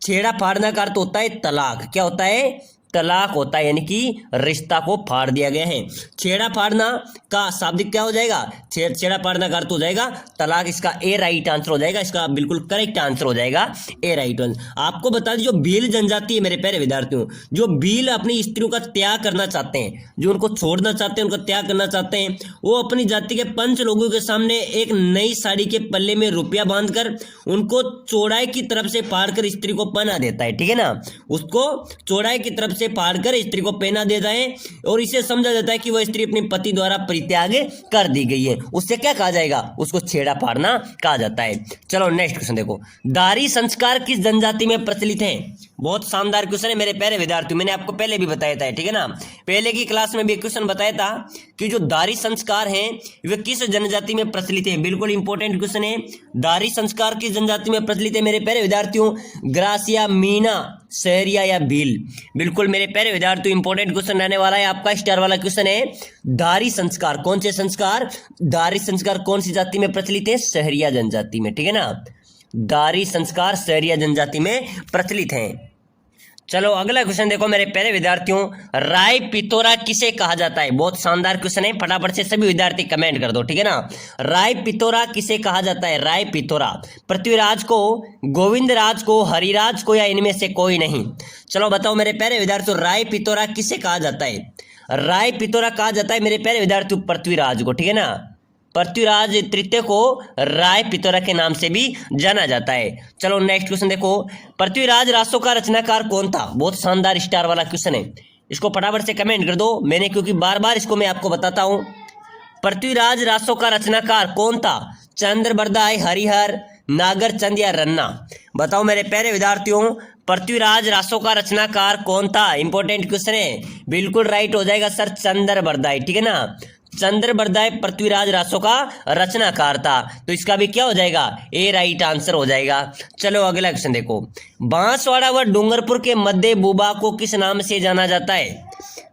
छेड़ा फाड़ना का अर्थ होता है तलाक। क्या होता है? तलाक होता है, यानी कि रिश्ता को फाड़ दिया गया है। छेड़ा फाड़ना का शाब्दिक क्या हो जाएगा? छेड़ा फाड़ना का अर्थ हो जाएगा तलाक। इसका ए राइट आंसर हो जाएगा, इसका बिल्कुल करेक्ट आंसर हो जाएगा ए राइट आंसर। आपको बता दें जो भील जनजाति है मेरे प्यारे विद्यार्थियों, जो भील अपनी स्त्रियों का त्याग करना चाहते हैं, जो उनको छोड़ना चाहते हैं, उनका त्याग करना चाहते हैं, वो अपनी जाति के 5 लोगों के सामने एक नई साड़ी के पल्ले में रुपया बांधकर उनको चौड़ाई की तरफ से फाड़कर स्त्री को पहना देता है, ठीक है ना। उसको चौड़ाई की तरफ से फाड़कर स्त्री को पहना देता है, और इसे समझा जाता है कि वह स्त्री अपने पति द्वारा परित्याग कर दी गई है। उससे क्या कहा जाएगा? उसको छेड़ा फाड़ना कहा जाता है। चलो नेक्स्ट क्वेश्चन देखो, दारी संस्कार किस जनजाति में प्रचलित है? बहुत शानदार क्वेश्चन है मेरे प्यारे विद्यार्थियों, मैंने आपको पहले भी बताया था, ठीक है ना। पहले की क्लास में भी क्वेश्चन बताया था कि जो दारी संस्कार हैं वे किस जनजाति में प्रचलित है। बिल्कुल इंपॉर्टेंट क्वेश्चन है, दारी संस्कार किस जनजाति में प्रचलित है मेरे प्यारे विद्यार्थियों? ग्रासिया, मीणा, सहरिया या भील? बिल्कुल मेरे प्यारे विद्यार्थियों इंपॉर्टेंट क्वेश्चन रहने वाला है आपका, स्टार वाला क्वेश्चन है। दारी संस्कार, कौन से संस्कार? दारी संस्कार कौन सी जाति में प्रचलित है? सहरिया जनजाति में, ठीक है ना। दारी संस्कार सहरिया जनजाति में प्रचलित हैं। चलो अगला क्वेश्चन देखो मेरे प्यारे विद्यार्थियों, राय पितोरा किसे कहा जाता है? बहुत शानदार क्वेश्चन है, फटाफट से सभी विद्यार्थी कमेंट कर दो, ठीक है ना। राय पितोरा किसे कहा जाता है? राय पितोरा पृथ्वीराज को, गोविंदराज को, हरिराज को या इनमें से कोई नहीं? चलो बताओ मेरे प्यारे विद्यार्थियों, राय पितोरा किसे कहा जाता है? राय पितोरा कहा जाता है मेरे प्यारे विद्यार्थियों पृथ्वीराज को, ठीक है ना। पृथ्वीराज तृतीय को राय पितोरा के नाम से भी जाना जाता है। चलो नेक्स्ट क्वेश्चन देखो, पृथ्वीराज रासों का रचनाकार कौन था? बहुत शानदार स्टार वाला क्वेश्चन है, इसको फटाफट से कमेंट कर दो। मैंने क्योंकि बार बार इसको मैं आपको बताता हूं, पृथ्वीराज रासों का रचनाकार कौन था? चंद्रबरदाई, हरिहर, नागरचंद या रन्ना? बताओ मेरे प्यारे विद्यार्थियों पृथ्वीराज रासों का रचनाकार कौन था? इंपॉर्टेंट क्वेश्चन है, बिल्कुल राइट हो जाएगा सर चंद्रबरदाई, ठीक है ना। चंद्रबरदाई पृथ्वीराज रासों का रचनाकार था, तो इसका भी क्या हो जाएगा? ए राइट आंसर हो जाएगा। चलो अगला क्वेश्चन देखो, बांसवाड़ा व डूंगरपुर के मध्य भूभाग को किस नाम से जाना जाता है?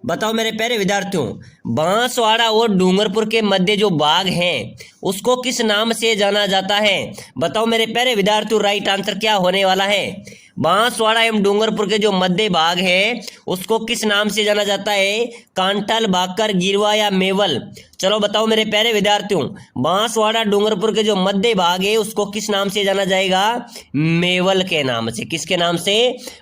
बताओ मेरे प्यारे विद्यार्थियों, बांसवाड़ा और डूंगरपुर के मध्य जो भाग हैं उसको किस नाम से जाना जाता है? बताओ मेरे प्यारे विद्यार्थियों, राइट आंसर क्या होने वाला है? बांसवाड़ा एवं डूंगरपुर के जो मध्य भाग है उसको किस नाम से जाना जाता है? कांटल, बाकर, गिरवा या मेवल? चलो बताओ मेरे प्यारे विद्यार्थियों, बांसवाड़ा डूंगरपुर के जो मध्य भाग है उसको किस नाम से जाना जाएगा? मेवल के नाम से। किसके नाम से?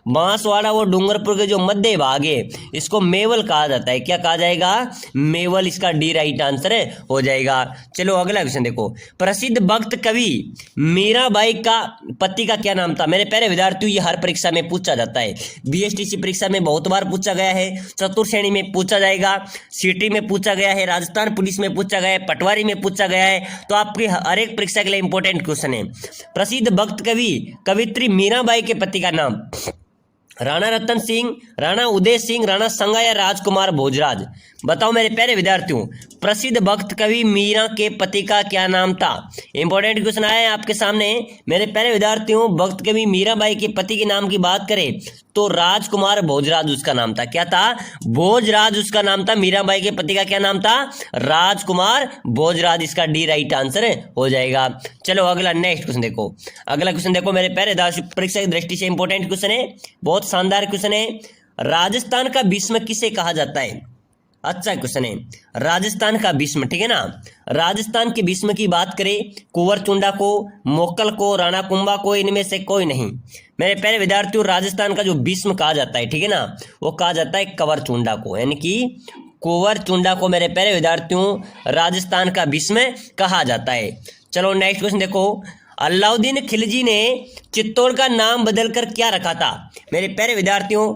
बांसवाड़ा व डूंगरपुर के जो मध्य भाग है इसको मेवल कहा जाता है। क्या कहा जाएगा? मेवल। इसका डी राइट आंसर हो जाएगा। चलो अगला क्वेश्चन देखो, प्रसिद्ध भक्त कवि मीराबाई का पति का क्या नाम था? मेरे प्यारे विद्यार्थियों, हर परीक्षा में पूछा जाता है। बीएसटीसी परीक्षा में बहुत बार पूछा गया है, चतुर्थ श्रेणी में पूछा जाएगा, सिटी में पूछा गया है, राजस्थान पुलिस में पूछा गया है, पटवारी में पूछा गया है। तो आपकी हर एक परीक्षा के लिए इंपॉर्टेंट क्वेश्चन है। प्रसिद्ध भक्त कवि कवित्री मीराबाई के पति का नाम? राणा रतन सिंह, राणा उदय सिंह, राणा संगा या राजकुमार भोजराज? बताओ मेरे प्यारे विद्यार्थियों, प्रसिद्ध भक्त कवि मीरा के पति का क्या नाम था? इंपॉर्टेंट क्वेश्चन आया है आपके सामने। मेरे प्यारे विद्यार्थियों, भक्त कवि मीराबाई के पति के नाम की बात करें तो राजकुमार भोजराज उसका नाम था। क्या था? भोजराज उसका नाम था। मीराबाई के पति का क्या नाम था? राजकुमार भोजराज। इसका डी राइट आंसर हो जाएगा। चलो अगला नेक्स्ट क्वेश्चन देखो। अगला क्वेश्चन देखो मेरे प्यारे विद्यार्थियों, परीक्षा की दृष्टि से इंपॉर्टेंट क्वेश्चन है, बहुत शानदार क्वेश्चन है। राजस्थान का भीष्म किसे कहा जाता है? अच्छा क्वेश्चन है, राजस्थान का भीष्म, ठीक है ना। राजस्थान के भीष्म की बात करें, कुंवर चुंडा को, मोक्कल को, राणा कुंभा को, इनमें से कोई नहीं। मेरे प्यारे विद्यार्थियों, राजस्थान का जो भीष्म कहा जाता है, ठीक है ना, वो कहा जाता है कंवर चुंडा को, यानी कि कुंवर चुंडा को मेरे प्यारे विद्यार्थियों राजस्थान का भीष्म कहा जाता है। चलो नेक्स्ट क्वेश्चन देखो, अलाउद्दीन खिलजी ने चित्तौड़ का नाम बदलकर क्या रखा था? मेरे प्यारे विद्यार्थियों,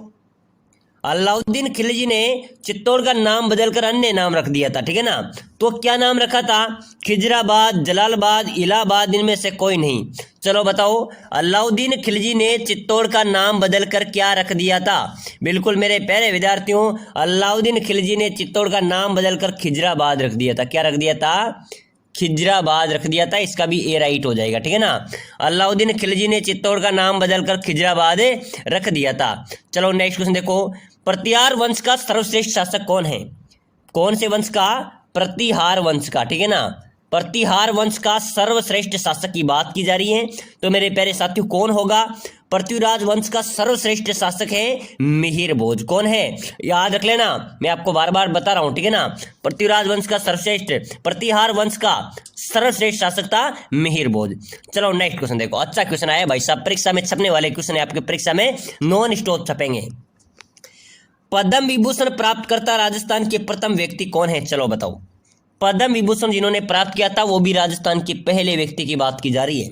अलाउद्दीन खिलजी ने चित्तौड़ का नाम बदलकर अन्य नाम रख दिया था, ठीक है ना। तो क्या नाम रखा था? खिजराबाद, जलालाबाद, इलाहाबाद, इनमें से कोई नहीं। चलो बताओ, अलाउद्दीन खिलजी ने चित्तौड़ का नाम बदलकर क्या रख दिया था? बिल्कुल मेरे प्यारे विद्यार्थियों, अलाउद्दीन खिलजी ने चित्तौड़ का नाम बदलकर खिजराबाद रख दिया था। क्या रख दिया था? खिजराबाद रख दिया था। इसका भी ए राइट हो जाएगा, ठीक है ना। अलाउद्दीन खिलजी ने चित्तौड़ का नाम बदलकर खिजराबाद रख दिया था। चलो नेक्स्ट क्वेश्चन देखो, प्रतिहार वंश का सर्वश्रेष्ठ शासक कौन है? कौन से वंश का? प्रतिहार वंश का, ठीक है ना। प्रतिहार वंश का सर्वश्रेष्ठ शासक की बात की जा रही है। तो मेरे प्यारे साथियों, कौन होगा? पृथ्वीराज वंश का सर्वश्रेष्ठ शासक है मिहिर भोज। कौन है? याद रख लेना, मैं आपको बार बार बता रहा हूं, ठीक है ना। पृथ्वीराज वंश का सर्वश्रेष्ठ, प्रतिहार वंश का सर्वश्रेष्ठ शासक था मिहिर भोज। चलो नेक्स्ट क्वेश्चन देखो, अच्छा क्वेश्चन आया भाई साहब, परीक्षा में छपने वाले क्वेश्चन है, आपके परीक्षा में नॉन स्टॉप छपेंगे। पद्म विभूषण प्राप्त करता राजस्थान के प्रथम व्यक्ति कौन है? चलो बताओ। पद्म विभूषण जिन्होंने प्राप्त किया था वो भी राजस्थान के पहले व्यक्ति की बात की जा रही है।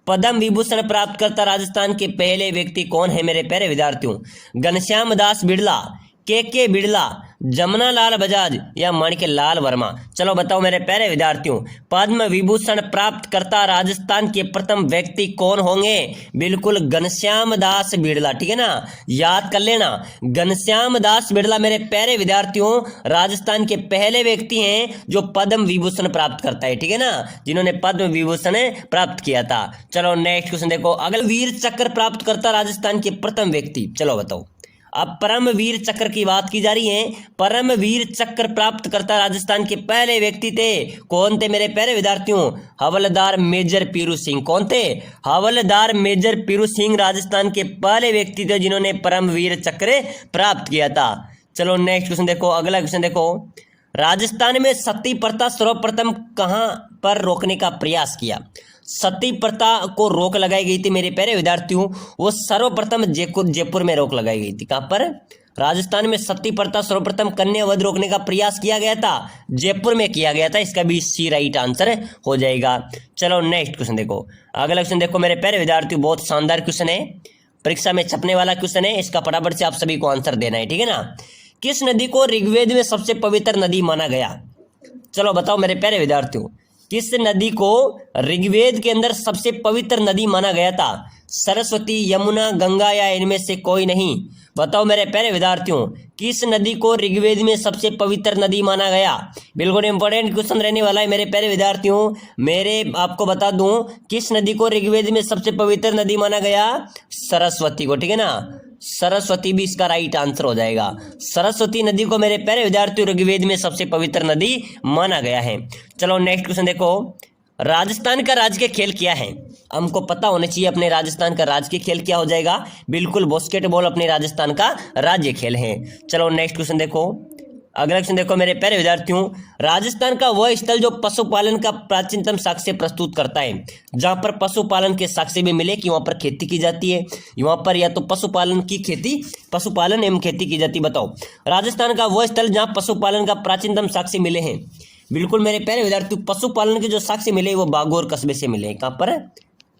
पद्म विभूषण प्राप्त करता राजस्थान के पहले व्यक्ति कौन है मेरे प्यारे विद्यार्थियों? घनश्याम दास बिड़ला, के बिड़ला, जमुना लाल बजाज या माणिक्य लाल वर्मा? चलो बताओ मेरे प्यारे विद्यार्थियों, पद्म विभूषण प्राप्त करता राजस्थान के प्रथम व्यक्ति कौन होंगे? बिल्कुल घनश्याम दास बिड़ला, ठीक है ना। याद कर लेना, घनश्याम दास बिड़ला मेरे प्यारे विद्यार्थियों राजस्थान के पहले व्यक्ति हैं जो पद्म विभूषण प्राप्त करता है, ठीक है ना, जिन्होंने पद्म विभूषण प्राप्त किया था। चलो नेक्स्ट क्वेश्चन देखो, अगला वीर चक्र प्राप्त करता राजस्थान के प्रथम व्यक्ति, चलो बताओ। अब परमवीर चक्र की बात की जा रही है। परमवीर चक्र प्राप्त करता राजस्थान के पहले व्यक्ति थे। कौन थे मेरे प्यारे विद्यार्थियों? हवलदार मेजर पीरू सिंह। कौन थे? हवलदार मेजर पीरू सिंह राजस्थान के पहले व्यक्ति थे जिन्होंने परमवीर चक्र प्राप्त किया था। चलो नेक्स्ट क्वेश्चन देखो, अगला क्वेश्चन देखो, राजस्थान में सती प्रथा सर्वप्रथम कहां पर रोकने का प्रयास किया? सती प्रथा को रोक लगाई गई थी मेरे प्यारे विद्यार्थियों, वो सर्वप्रथम जयपुर में रोक लगाई गई थी। कहां पर? राजस्थान में सती प्रथा सर्वप्रथम कन्या वध रोकने का प्रयास किया गया था, जयपुर में किया गया था। इसका भी सी राइट आंसर हो जाएगा। चलो नेक्स्ट क्वेश्चन देखो, अगला क्वेश्चन देखो मेरे प्यारे विद्यार्थियों, बहुत शानदार क्वेश्चन है, परीक्षा में छपने वाला क्वेश्चन है। इसका फटाफट से आप सभी को आंसर देना है, ठीक है ना। किस नदी को ऋग्वेद में सबसे पवित्र नदी माना गया? चलो बताओ मेरे प्यारे विद्यार्थियों, किस नदी को ऋग्वेद के अंदर सबसे पवित्र नदी माना गया था? सरस्वती, यमुना, गंगा या इनमें से कोई नहीं? बताओ मेरे प्यारे विद्यार्थियों, किस नदी को ऋग्वेद में सबसे पवित्र नदी माना गया? बिल्कुल इंपॉर्टेंट क्वेश्चन रहने वाला है मेरे प्यारे विद्यार्थियों। मेरे आपको बता दूं, किस नदी को ऋग्वेद में सबसे पवित्र नदी माना गया? सरस्वती को, ठीक है ना। सरस्वती भी इसका राइट आंसर हो जाएगा। सरस्वती नदी को मेरे प्यारे विद्यार्थियों ऋग्वेद में सबसे पवित्र नदी माना गया है। चलो नेक्स्ट क्वेश्चन देखो, राजस्थान का राजकीय खेल क्या है? हमको पता होना चाहिए अपने राजस्थान का राजकीय खेल क्या हो जाएगा। बिल्कुल बास्केटबॉल अपने राजस्थान का राज्य खेल है। चलो नेक्स्ट क्वेश्चन देखो, अगला क्वेश्चन देखो मेरे प्यारे विद्यार्थियों, राजस्थान का वह स्थल जो पशुपालन का प्राचीनतम साक्ष्य प्रस्तुत करता है, जहां पर पशुपालन के साक्ष्य भी मिले कि वहां पर खेती की जाती है, वहां पर या तो पशुपालन एवं खेती की जाती है। बताओ राजस्थान का वह स्थल जहां पशुपालन का प्राचीनतम साक्ष्य मिले हैं। बिल्कुल मेरे प्यारे विद्यार्थियों, पशुपालन के जो साक्ष्य मिले वो बागौर कस्बे से मिले। कहाँ पर?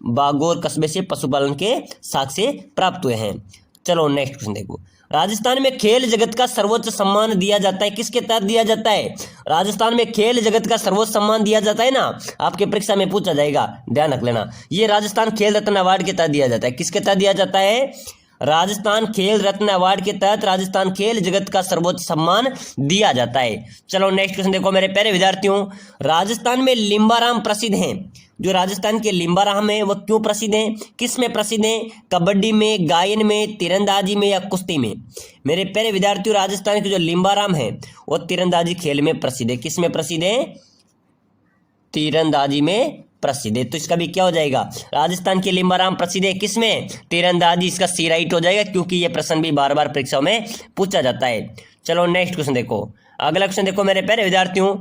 बागौर कस्बे से पशुपालन के साक्ष्य प्राप्त हुए हैं। चलो नेक्स्ट क्वेश्चन देखो, राजस्थान में खेल जगत का सर्वोच्च सम्मान दिया जाता है, किसके तहत दिया जाता है? राजस्थान में खेल जगत का सर्वोच्च सम्मान दिया जाता है ना, आपके परीक्षा में पूछा जाएगा, ध्यान रख लेना। ये राजस्थान खेल रत्न अवार्ड के तहत दिया जाता है। किसके तहत दिया जाता है? राजस्थान खेल रत्न अवार्ड के तहत राजस्थान खेल जगत का सर्वोच्च सम्मान दिया जाता है। चलो नेक्स्ट क्वेश्चन देखो मेरे प्यारे विद्यार्थियों, राजस्थान में लिम्बाराम प्रसिद्ध हैं। जो राजस्थान के लिम्बाराम है वह क्यों प्रसिद्ध हैं? किस में प्रसिद्ध हैं? कबड्डी में, गायन में, तीरंदाजी में या कुश्ती में? मेरे प्यारे विद्यार्थियों, राजस्थान के जो लिम्बाराम है वो तीरंदाजी खेल में प्रसिद्ध है। किस में प्रसिद्ध है? तीरंदाजी में प्रसिद्ध है। तो इसका भी क्या हो जाएगा? राजस्थान के लिम्बाराम प्रसिद्ध है किसमें? तीरंदाजी। इसका सी राइट हो जाएगा, क्योंकि ये प्रश्न भी बार बार परीक्षाओं में पूछा जाता है। चलो नेक्स्ट क्वेश्चन देखो, अगला क्वेश्चन देखो मेरे प्यारे विद्यार्थियों,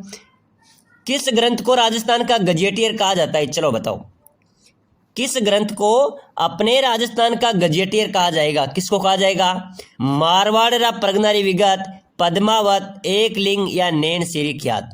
किस ग्रंथ को राजस्थान का गजेटियर कहा जाता है? चलो बताओ, किस ग्रंथ को अपने राजस्थान का गजेटियर कहा जाएगा? किसको कहा जाएगा? मारवाड़ रा प्रगनारी विगत, पद्मावत, एक लिंग या नैन सिरी ख्यात?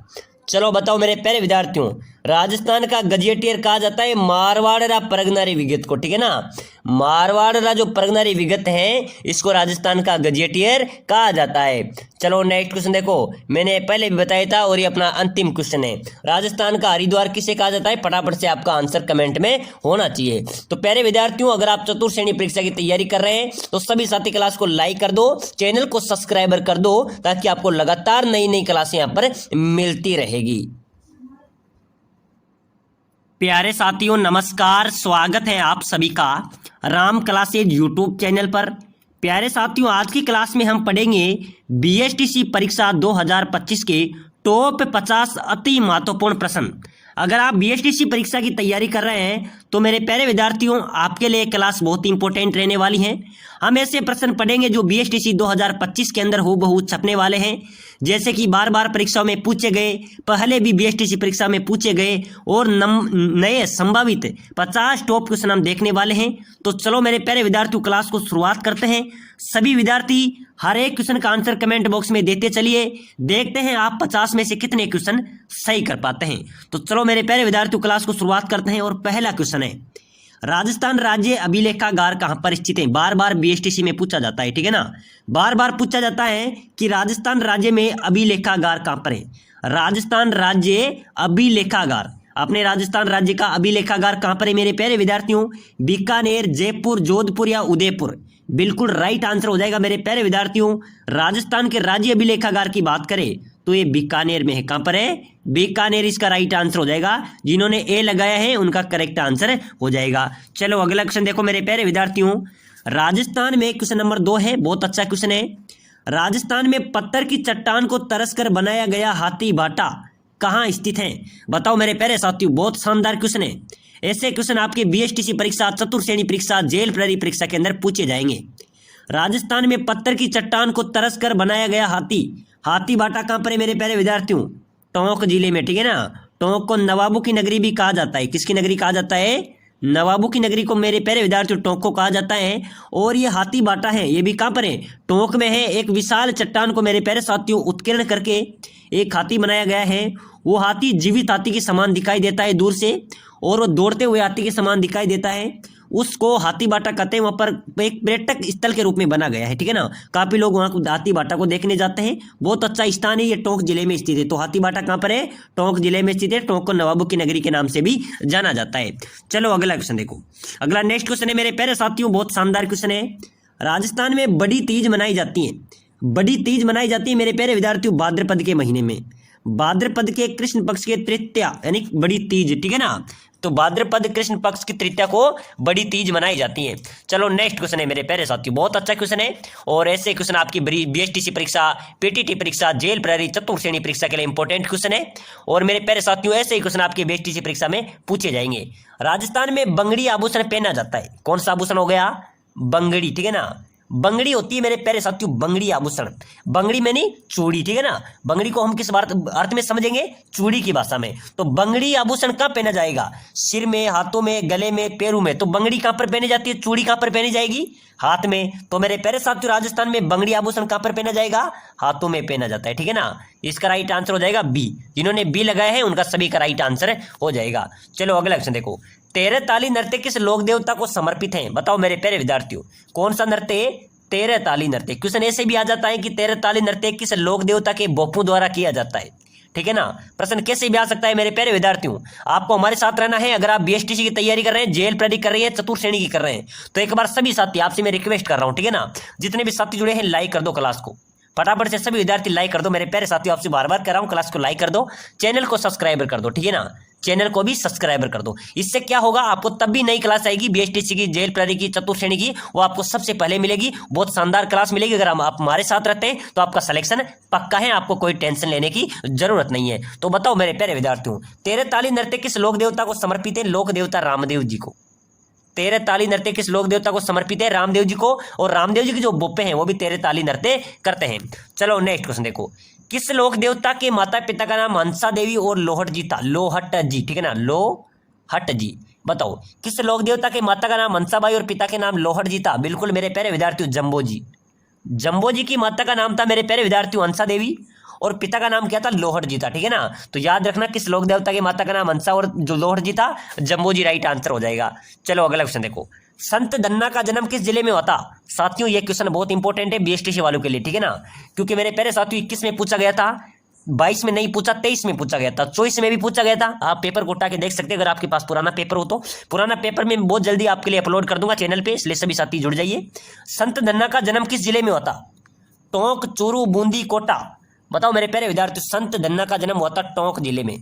चलो बताओ मेरे प्यारे विद्यार्थियों, राजस्थान का गजेटियर कहा जाता है मारवाड़ रा प्रगनारी विगत को, ठीक है ना। मारवाड़ रा जो प्रगनारी विगत है इसको राजस्थान का गजेटियर कहा जाता है। चलो नेक्स्ट क्वेश्चन देखो, मैंने पहले भी बताया था और ये अपना अंतिम क्वेश्चन है, राजस्थान का हरिद्वार किसे कहा जाता है? फटाफट से आपका आंसर कमेंट में होना चाहिए। तो प्यारे विद्यार्थियों, अगर आप चतुर्थ श्रेणी परीक्षा की तैयारी कर रहे हैं तो सभी साथी क्लास को लाइक कर दो, चैनल को सब्सक्राइबर कर दो, ताकि आपको लगातार नई नई क्लासें यहाँ पर मिलती रहेगी। प्यारे साथियों नमस्कार, स्वागत है आप सभी का राम क्लासेज यूट्यूब चैनल पर। प्यारे साथियों, आज की क्लास में हम पढ़ेंगे बीएसटीसी परीक्षा 2025 के टॉप 50 अति महत्वपूर्ण प्रश्न। अगर आप बीएसटीसी परीक्षा की तैयारी कर रहे हैं तो मेरे प्यारे विद्यार्थियों, आपके लिए क्लास बहुत इंपॉर्टेंट रहने वाली है। हम ऐसे प्रश्न पढ़ेंगे जो बीएसटीसी 2025 के अंदर हूबहू छपने वाले हैं, जैसे कि बार बार परीक्षाओं में पूछे गए, पहले भी बीएसटीसी परीक्षा में पूछे गए और नए संभावित 50 टॉप क्वेश्चन हम देखने वाले हैं। तो चलो मेरे प्यारे विद्यार्थियों, क्लास को शुरुआत करते हैं। सभी विद्यार्थी हर एक क्वेश्चन का आंसर कमेंट बॉक्स में देते चलिए, देखते हैं आप 50 में से कितने क्वेश्चन सही कर पाते हैं। तो चलो मेरे प्यारे विद्यार्थियों, क्लास को शुरुआत करते हैं और पहला क्वेश्चन है, राजस्थान राज्य अभिलेखागार कहां पर स्थित है? बार बार बीएसटीसी में पूछा जाता है, ठीक है ना। बार बार पूछा जाता है कि राजस्थान राज्य में अभिलेखागार कहां पर है। राजस्थान राज्य अभिलेखागार, अपने राजस्थान राज्य का अभिलेखागार कहां पर है मेरे प्यारे विद्यार्थियों? बीकानेर, जयपुर, जोधपुर या उदयपुर? बिल्कुल राइट आंसर हो जाएगा मेरे प्यारे विद्यार्थियों। राजस्थान के राज्य अभिलेखागार की बात करें तो ये बीकानेर में है। कहां पर है? बीकानेर इसका राइट आंसर हो जाएगा। जिन्होंने ए लगाया है उनका करेक्ट आंसर हो जाएगा। चलो अगला क्वेश्चन देखो मेरे प्यारे विद्यार्थियों, राजस्थान में क्वेश्चन नंबर 2 है, बहुत अच्छा क्वेश्चन है। राजस्थान में पत्थर की चट्टान को तरस कर बनाया गया हाथी बाटा कहाँ स्थित है? बताओ मेरे प्यारे साथियों, बहुत शानदार क्वेश्चन है। ऐसे क्वेश्चन आपके बीएसटीसी परीक्षा, चतुर्थ श्रेणी परीक्षा, जेल प्रहरी परीक्षा के अंदर पूछे जाएंगे। राजस्थान में पत्थर की चट्टान को तरस कर बनाया गया हाथी बाटा कहां पर है मेरे प्यारे विद्यार्थियों? टोंक जिले में, ठीक है ना। टोंक को नवाबों की नगरी भी कहा जाता है। किसकी नगरी कहा जाता है? नवाबों की नगरी को मेरे प्यारे विद्यार्थियों टोंक को कहा जाता है। और ये हाथी बाटा है, ये भी कहां पर है? टोंक में है। एक विशाल चट्टान को मेरे प्यारे साथियों उत्कीर्ण करके एक हाथी बनाया गया है। वो हाथी जीवित हाथी के समान दिखाई देता है दूर से, और वो दौड़ते हुए हाथी के समान दिखाई देता है। उसको हाथी बाटा कहते हैं। वहाँ पर एक पर्यटक स्थल के रूप में बना गया है, ठीक है ना। काफी लोग वहाँ हाथी बाटा को देखने जाते हैं। बहुत अच्छा स्थान है, ये टोंक जिले में स्थित है। तो हाथी बाटा कहाँ पर है? टोंक जिले में स्थित है। टोंक को नवाबों की नगरी के नाम से भी जाना जाता है। चलो अगला क्वेश्चन देखो। अगला नेक्स्ट क्वेश्चन है मेरे प्यारे साथियों, बहुत शानदार क्वेश्चन है। राजस्थान में बड़ी तीज मनाई जाती है। बड़ी तीज मनाई जाती है मेरे प्यारे विद्यार्थियों भाद्रपद के महीने में। भाद्रपद के कृष्ण पक्ष के तृतीया यानी बड़ी तीज, ठीक है ना। तो भाद्रपद कृष्ण पक्ष की तृतीया को बड़ी तीज मनाई जाती है। चलो नेक्स्ट क्वेश्चन है मेरे प्यारे साथियों, बहुत अच्छा क्वेश्चन है और ऐसे क्वेश्चन आपकी बीएसटीसी परीक्षा, पीटीटी परीक्षा, जेल प्रहरी, चतुर्थ श्रेणी परीक्षा के लिए इंपॉर्टेंट क्वेश्चन है। और मेरे प्यारे साथियों ऐसे ही क्वेश्चन आपकी बीएसटीसी परीक्षा में पूछे जाएंगे। राजस्थान में बंगड़ी आभूषण पहना जाता है, कौन सा आभूषण हो गया, बंगड़ी, ठीक है ना। बंगड़ी होती है मेरे प्यारे साथियों बंगड़ी आभूषण, बंगड़ी में नहीं चूड़ी, ठीक है ना। बंगड़ी को हम किस अर्थ में समझेंगे, चूड़ी की भाषा में। तो बंगड़ी आभूषण कहाँ पहना जाएगा, सिर में, हाथों में, गले में, पैरों में। तो बंगड़ी कहाँ पर पहनी जाती है, चूड़ी कहाँ पर पहनी जाएगी, हाथ में। तो मेरे प्यारे साथियों राजस्थान में बंगड़ी आभूषण कहाँ पर पहना जाएगा, हाथों में पहना जाता है, ठीक है ना। इसका राइट आंसर हो जाएगा बी। जिन्होंने बी लगाया है उनका सभी का राइट आंसर हो जाएगा। चलो अगला क्वेश्चन देखो, तेरहताली नृत्य किस लोक देवता को समर्पित है, बताओ मेरे प्यारे विद्यार्थियों, कौन सा नृत्य, तेरहताली नृत्य। क्वेश्चन ऐसे भी आ जाता है कि तेरहताली नृत्य किस लोक देवता के बोपू द्वारा किया जाता है, ठीक है ना। प्रश्न कैसे भी आ सकता है मेरे प्यारे विद्यार्थियों, आपको हमारे साथ रहना है। अगर आप बीएसटीसी की तैयारी कर रहे हैं, जेल प्रहरी कर रही है, चतुर्थ श्रेणी की कर रहे हैं, तो एक बार सभी साथी आपसे मैं रिक्वेस्ट कर रहा हूं, ठीक है ना। जितने भी साथी जुड़े हैं लाइक कर दो क्लास को, फटाफट से सभी विद्यार्थी लाइक कर दो मेरे प्यारे साथियों। आपसे बार बार कर रहा हूं, क्लास को लाइक कर दो, चैनल को सब्सक्राइबर कर दो, ठीक है ना। चैनल को भी सब्सक्राइबर कर दो। इससे क्या होगा, आपको तब भी नई क्लास आएगी बीएसटीसी की, जेल प्रहरी की, चतुर्थ श्रेणी की, वो आपको सबसे पहले मिलेगी। बहुत शानदार क्लास मिलेगी। अगर आप हमारे साथ रहते हैं तो आपका सिलेक्शन पक्का है, आपको कोई टेंशन लेने की जरूरत नहीं है। तो बताओ मेरे प्यारे विद्यार्थियों, तेरहताली नृत्य किस लोक देवता को समर्पित है, लोक देवता रामदेव जी को। तेरहताली नृत्य किस लोक देवता को समर्पित है, रामदेव जी को। और रामदेव जी के जो बोपे हैं वो भी तेरहताली नृत्य करते हैं। चलो नेक्स्ट क्वेश्चन देखो, किस लोक देवता के माता पिता का नाम हंसा देवी और लोहट जी था, लोहट जी, ठीक है ना, लोहट जी। बताओ किस लोक देवता के माता का नाम हंसाबाई और पिता के नाम लोहट जी था, बिल्कुल मेरे प्यारे विद्यार्थियों जम्बो जी। जम्बो जी की माता का नाम था मेरे प्यारे विद्यार्थियों हंसा देवी और पिता का नाम क्या था, लोहट जी था, ठीक है ना। तो याद रखना किस लोक देवता की माता का नाम हंसा और जो लोहट जी था, जम्बो जी राइट आंसर हो जाएगा। चलो अगला क्वेश्चन देखो, संत दन्ना का जन्म किस जिले में हुआ था। साथियों ये क्वेश्चन बहुत इंपॉर्टेंट है बीएसटीसी वालों के लिए, ठीक है ना, क्योंकि मेरे प्यारे साथियों 21 में पूछा गया था, 22 में नहीं पूछा, 23 में पूछा गया था, 24 में भी पूछा गया था। आप पेपर को उठा के देख सकते हैं, अगर आपके पास पुराना पेपर हो तो। पुराना पेपर में बहुत जल्दी आपके लिए अपलोड कर दूंगा चैनल पे, इसलिए सभी साथी जुड़ जाइए। संत दन्ना का जन्म किस जिले में हुआ था, टोंक, चूरू, बूंदी, कोटा। बताओ मेरे प्यारे विद्यार्थी, संत दन्ना का जन्म हुआ था टोंक जिले में,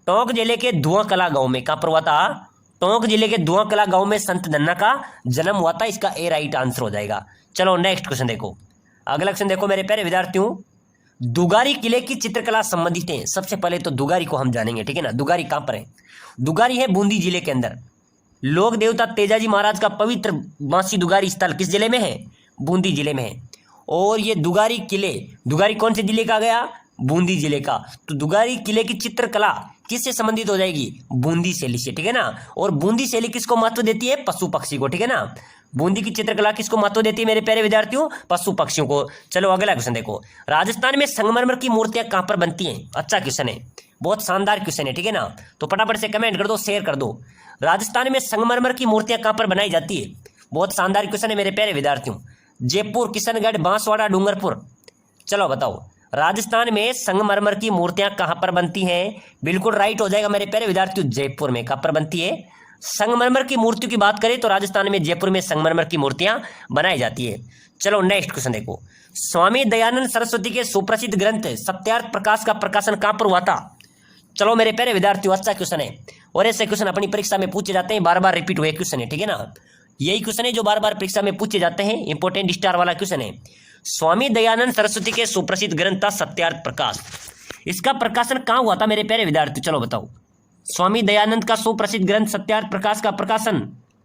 टोंक जिले के धुआं कला गांव में। कहां पर हुआ था, टोंक जिले के धुआं कला गांव में संत दन्ना का जन्म हुआ था। इसका ए राइट आंसर हो जाएगा। चलो नेक्स्ट क्वेश्चन देखो, अगला क्वेश्चन देखो मेरे प्यारे विद्यार्थियों, दुगारी किले की चित्रकला संबंधित है। सबसे पहले तो दुगारी को हम जानेंगे, ठीक है ना। दुगारी कहां पर है, दुगारी है बूंदी जिले के अंदर। लोक देवता तेजाजी महाराज का पवित्र बांसी दुगारी स्थल किस जिले में है, बूंदी जिले में है। और ये दुगारी किले, दुगारी कौन से जिले का गया, बूंदी जिले का। तो दुगारी किले की चित्रकला किससे संबंधित हो जाएगी, बूंदी शैली से, ठीक है ना। और बूंदी शैली किसको महत्व देती है, पशु पक्षी को, ठीक है ना। बूंदी की चित्रकला किसको महत्व देती है मेरे प्यारे विद्यार्थियों, पशु पक्षियों को। चलो अगला क्वेश्चन देखो, राजस्थान में संगमरमर की मूर्तियां कहां पर बनती हैं। अच्छा क्वेश्चन है, बहुत शानदार क्वेश्चन है, ठीक है ना। तो फटाफट से कमेंट कर दो, शेयर कर दो। राजस्थान में संगमरमर की मूर्तियां कहां पर बनाई जाती है, बहुत शानदार क्वेश्चन है मेरे प्यारे विद्यार्थियों। जयपुर, किशनगढ़, बांसवाड़ा, डूंगरपुर। चलो बताओ राजस्थान में संगमरमर की मूर्तियां कहां पर बनती हैं, बिल्कुल राइट हो जाएगा मेरे प्यारे विद्यार्थियों, जयपुर में। कहां पर बनती है, संगमरमर की मूर्तियों की बात करें तो राजस्थान में जयपुर में संगमरमर की मूर्तियां बनाई जाती है। चलो नेक्स्ट क्वेश्चन देखो, स्वामी दयानंद सरस्वती के सुप्रसिद्ध ग्रंथ सत्यार्थ प्रकाश का प्रकाशन कहां पर हुआ था। चलो मेरे प्यारे विद्यार्थियों अच्छा क्वेश्चन है, और ऐसे क्वेश्चन अपनी परीक्षा में पूछे जाते हैं, बार बार रिपीट हुए क्वेश्चन है, ठीक है ना। यही क्वेश्चन है जो बार बार परीक्षा में पूछे जाते हैं, इंपॉर्टेंट स्टार वाला क्वेश्चन है। स्वामी दयानंद सरस्वती के सुप्रसिद्ध ग्रंथ था सत्यार्थ प्रकाश, इसका प्रकाशन कहां हुआ था मेरे प्यारे विद्यार्थी, चलो बताओ। स्वामी दयानंद का सुप्रसिद्ध ग्रंथ सत्यार्थ प्रकाश का प्रकाशन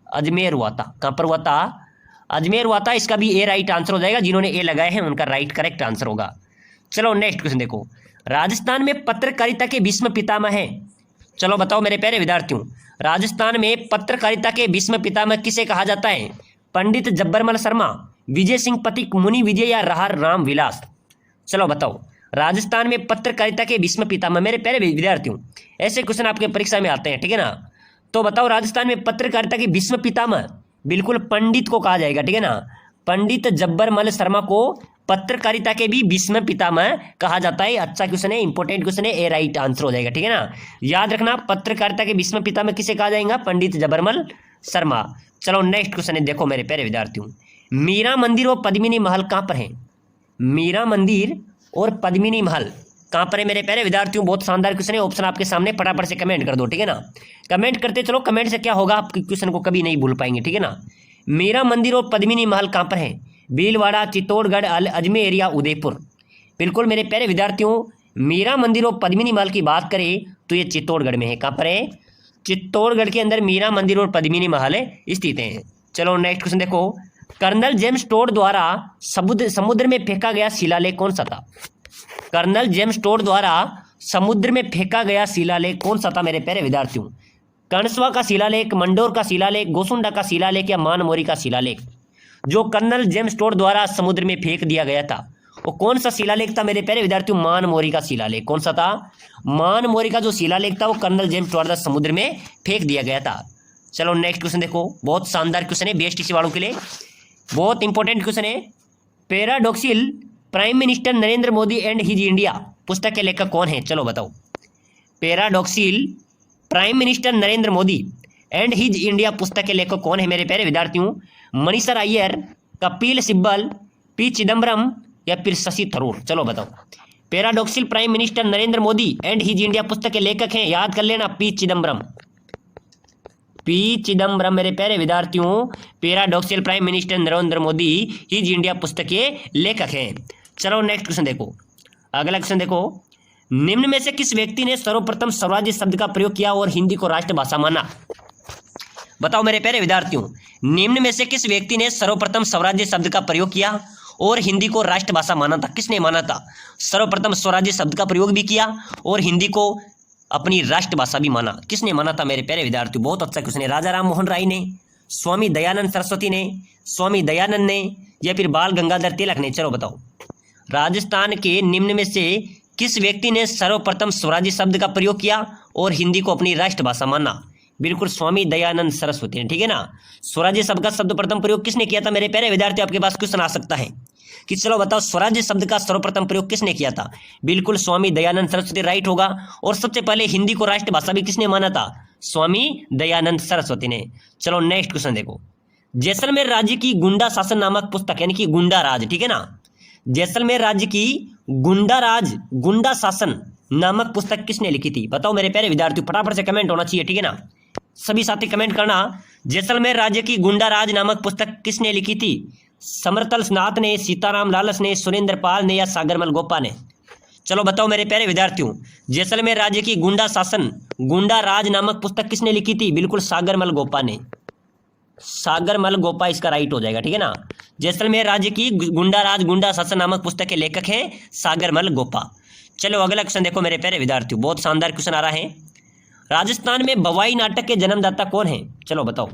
अजमेर हुआ था। कहां पर हुआ था, अजमेर हुआ था। इसका भी ए राइट आंसर हो जाएगा, जिन्होंने ए लगाए हैं उनका राइट करेक्ट आंसर होगा। चलो नेक्स्ट क्वेश्चन देखो, राजस्थान में पत्रकारिता के भीष्म पितामह हैं। चलो बताओ मेरे प्यारे विद्यार्थियों, राजस्थान में पत्रकारिता के भीष्म पितामह किसे कहा जाता है, पंडित जब्बरमल शर्मा, विजय सिंह पथिक, मुनि विजय या राहर राम विलास। चलो बताओ राजस्थान में पत्रकारिता के भीष्म पितामह, मेरे प्यारे विद्यार्थियों ऐसे क्वेश्चन आपके परीक्षा में आते हैं, ठीक है ना। तो बताओ राजस्थान में पत्रकारिता के भीष्म पितामह, बिल्कुल पंडित को कहा जाएगा, ठीक है ना। पंडित जब्बरमल शर्मा को पत्रकारिता के भी भीष्म पितामह कहा जाता है। अच्छा क्वेश्चन है, इंपॉर्टेंट क्वेश्चन है, ए राइट आंसर हो जाएगा, ठीक है ना। याद रखना पत्रकारिता के भीष्म पितामह किसे कहा जाएगा, पंडित जब्बरमल शर्मा। चलो नेक्स्ट क्वेश्चन है, देखो मेरे प्यारे विद्यार्थियों, मीरा मंदिर और पद्मिनी महल कहाँ पर है। मीरा मंदिर और पद्मिनी महल कहाँ पर है मेरे प्यारे विद्यार्थियों? बहुत शानदार क्वेश्चन है, ऑप्शन आपके सामने, फटाफट से कमेंट कर दो, ठीक है ना। कमेंट करते चलो, कमेंट से क्या होगा, आप क्वेश्चन को कभी नहीं भूल पाएंगे, ठीक है ना। मीरा मंदिर और पद्मिनी महल कहाँ पर है? भीलवाड़ा, चित्तौड़गढ़, अजमेर या उदयपुर? बिल्कुल मेरे प्यारे विद्यार्थियों, मीरा मंदिर और पद्मिनी महल की बात करें तो ये चित्तौड़गढ़ में है। कहाँ पर है? चित्तौड़गढ़ के अंदर मीरा मंदिर और पद्मिनी महल स्थित हैं। चलो नेक्स्ट क्वेश्चन देखो, कर्नल जेम्स टोड द्वारा समुद्र में फेंका गया शिलालेख कौन सा था? कर्नल जेम्स टोड द्वारा समुद्र में फेंका गया शिलालेख कौन सा था मेरे प्यारे विद्यार्थियों? कणसवा का शिलालेख, मंडोर का शिलालेख, गोसुंडा का शिलालेख या मानमोरी का शिलालेख? जो कर्नल जेम्स टोड द्वारा समुद्र में फेंक दिया गया था वो कौन सा शिलालेख था मेरे प्यारे विद्यार्थियों? मानमोरी का शिलालेख। कौन सा था? मानमोरी का जो शिलालेख था वो कर्नल जेम्स टोड द्वारा समुद्र में फेंक दिया गया था। चलो नेक्स्ट क्वेश्चन देखो, बहुत शानदार क्वेश्चन है बीएसटीसी वालों के लिए, बहुत इंपॉर्टेंट क्वेश्चन है। Paradoxical prime minister Narendra Modi and his India पुस्तक के लेखक कौन है? चलो बताओ। Paradoxical prime minister Narendra Modi and his India पुस्तक के लेखक कौन है मेरे प्यारे विद्यार्थियों? मनीषा अय्यर, कपिल सिब्बल, पी चिदम्बरम या फिर शशि थरूर? चलो बताओ। Paradoxical prime minister Narendra Modi and his India पुस्तक के लेखक हैं, याद कर लेना, पी चिदम्बरम। पी चिदम्बरम मेरे प्यारे विद्यार्थियों paradoxical prime minister Narendra Modi his India पुस्तक के लेखक हैं। चलो नेक्स्ट क्वेश्चन देखो, अगला क्वेश्चन देखो, निम्न में से किस व्यक्ति ने सर्वप्रथम स्वराज्य शब्द का प्रयोग किया और हिंदी को राष्ट्रभाषा माना? बताओ मेरे प्यारे विद्यार्थियों, निम्न में से किस व्यक्ति ने सर्वप्रथम स्वराज्य शब्द का प्रयोग किया और हिंदी को राष्ट्रभाषा माना था? किसने माना था? सर्वप्रथम स्वराज्य शब्द का प्रयोग भी किया और हिंदी को अपनी राष्ट्रभाषा भी माना, किसने माना था मेरे प्यारे विद्यार्थियों? बहुत अच्छा क्वेश्चन है। राजा राम मोहन राय ने, स्वामी दयानंद सरस्वती ने, स्वामी दयानंद ने या फिर बाल गंगाधर तिलक ने? चलो बताओ। राजस्थान के निम्न में से किस व्यक्ति ने सर्वप्रथम स्वराज्य शब्द का प्रयोग किया और हिंदी को अपनी राष्ट्रभाषा माना? बिल्कुल स्वामी दयानंद सरस्वती ने, ठीक है ना। स्वराज्य शब्द का शब्द प्रथम प्रयोग किसने किया था मेरे प्यारे विद्यार्थी? आपके पास क्वेश्चन आ सकता है कि चलो बताओ स्वराज्य शब्द का सर्वप्रथम प्रयोग किसने किया था? बिल्कुल स्वामी दयानंद सरस्वती राइट होगा। और सबसे पहले हिंदी को राष्ट्रभाषा भी किसने माना था? स्वामी दयानंद सरस्वती ने। चलो नेक्स्ट क्वेश्चन देखो, जैसलमेर राज्य की गुंडा शासन नामक पुस्तक, यानी कि गुंडा राज, ठीक है ना, जैसलमेर राज्य की गुंडा शासन नामक पुस्तक किसने लिखी थी? बताओ मेरे प्यारे विद्यार्थी, फटाफट से कमेंट होना चाहिए, ठीक है ना, सभी साथी कमेंट करना। जैसलमेर राज्य की गुंडा राज नामक पुस्तक किसने लिखी थी? समरतल नाथ ने, सीताराम लालस ने, सुरेंद्र पाल ने या सागरमल गोपा ने? चलो बताओ मेरे प्यारे विद्यार्थियों, जैसलमेर राज्य की गुंडा राज नामक पुस्तक किसने लिखी थी? बिल्कुल सागरमल गोपा ने। सागरमल गोपा इसका राइट हो जाएगा, ठीक है ना। जैसलमेर राज्य की गुंडा शासन नामक पुस्तक के लेखक हैं सागरमल गोपा। चलो अगला क्वेश्चन देखो मेरे प्यारे विद्यार्थियों, बहुत शानदार क्वेश्चन आ रहा है। राजस्थान में बवाई नाटक के जन्मदाता कौन है? चलो बताओ,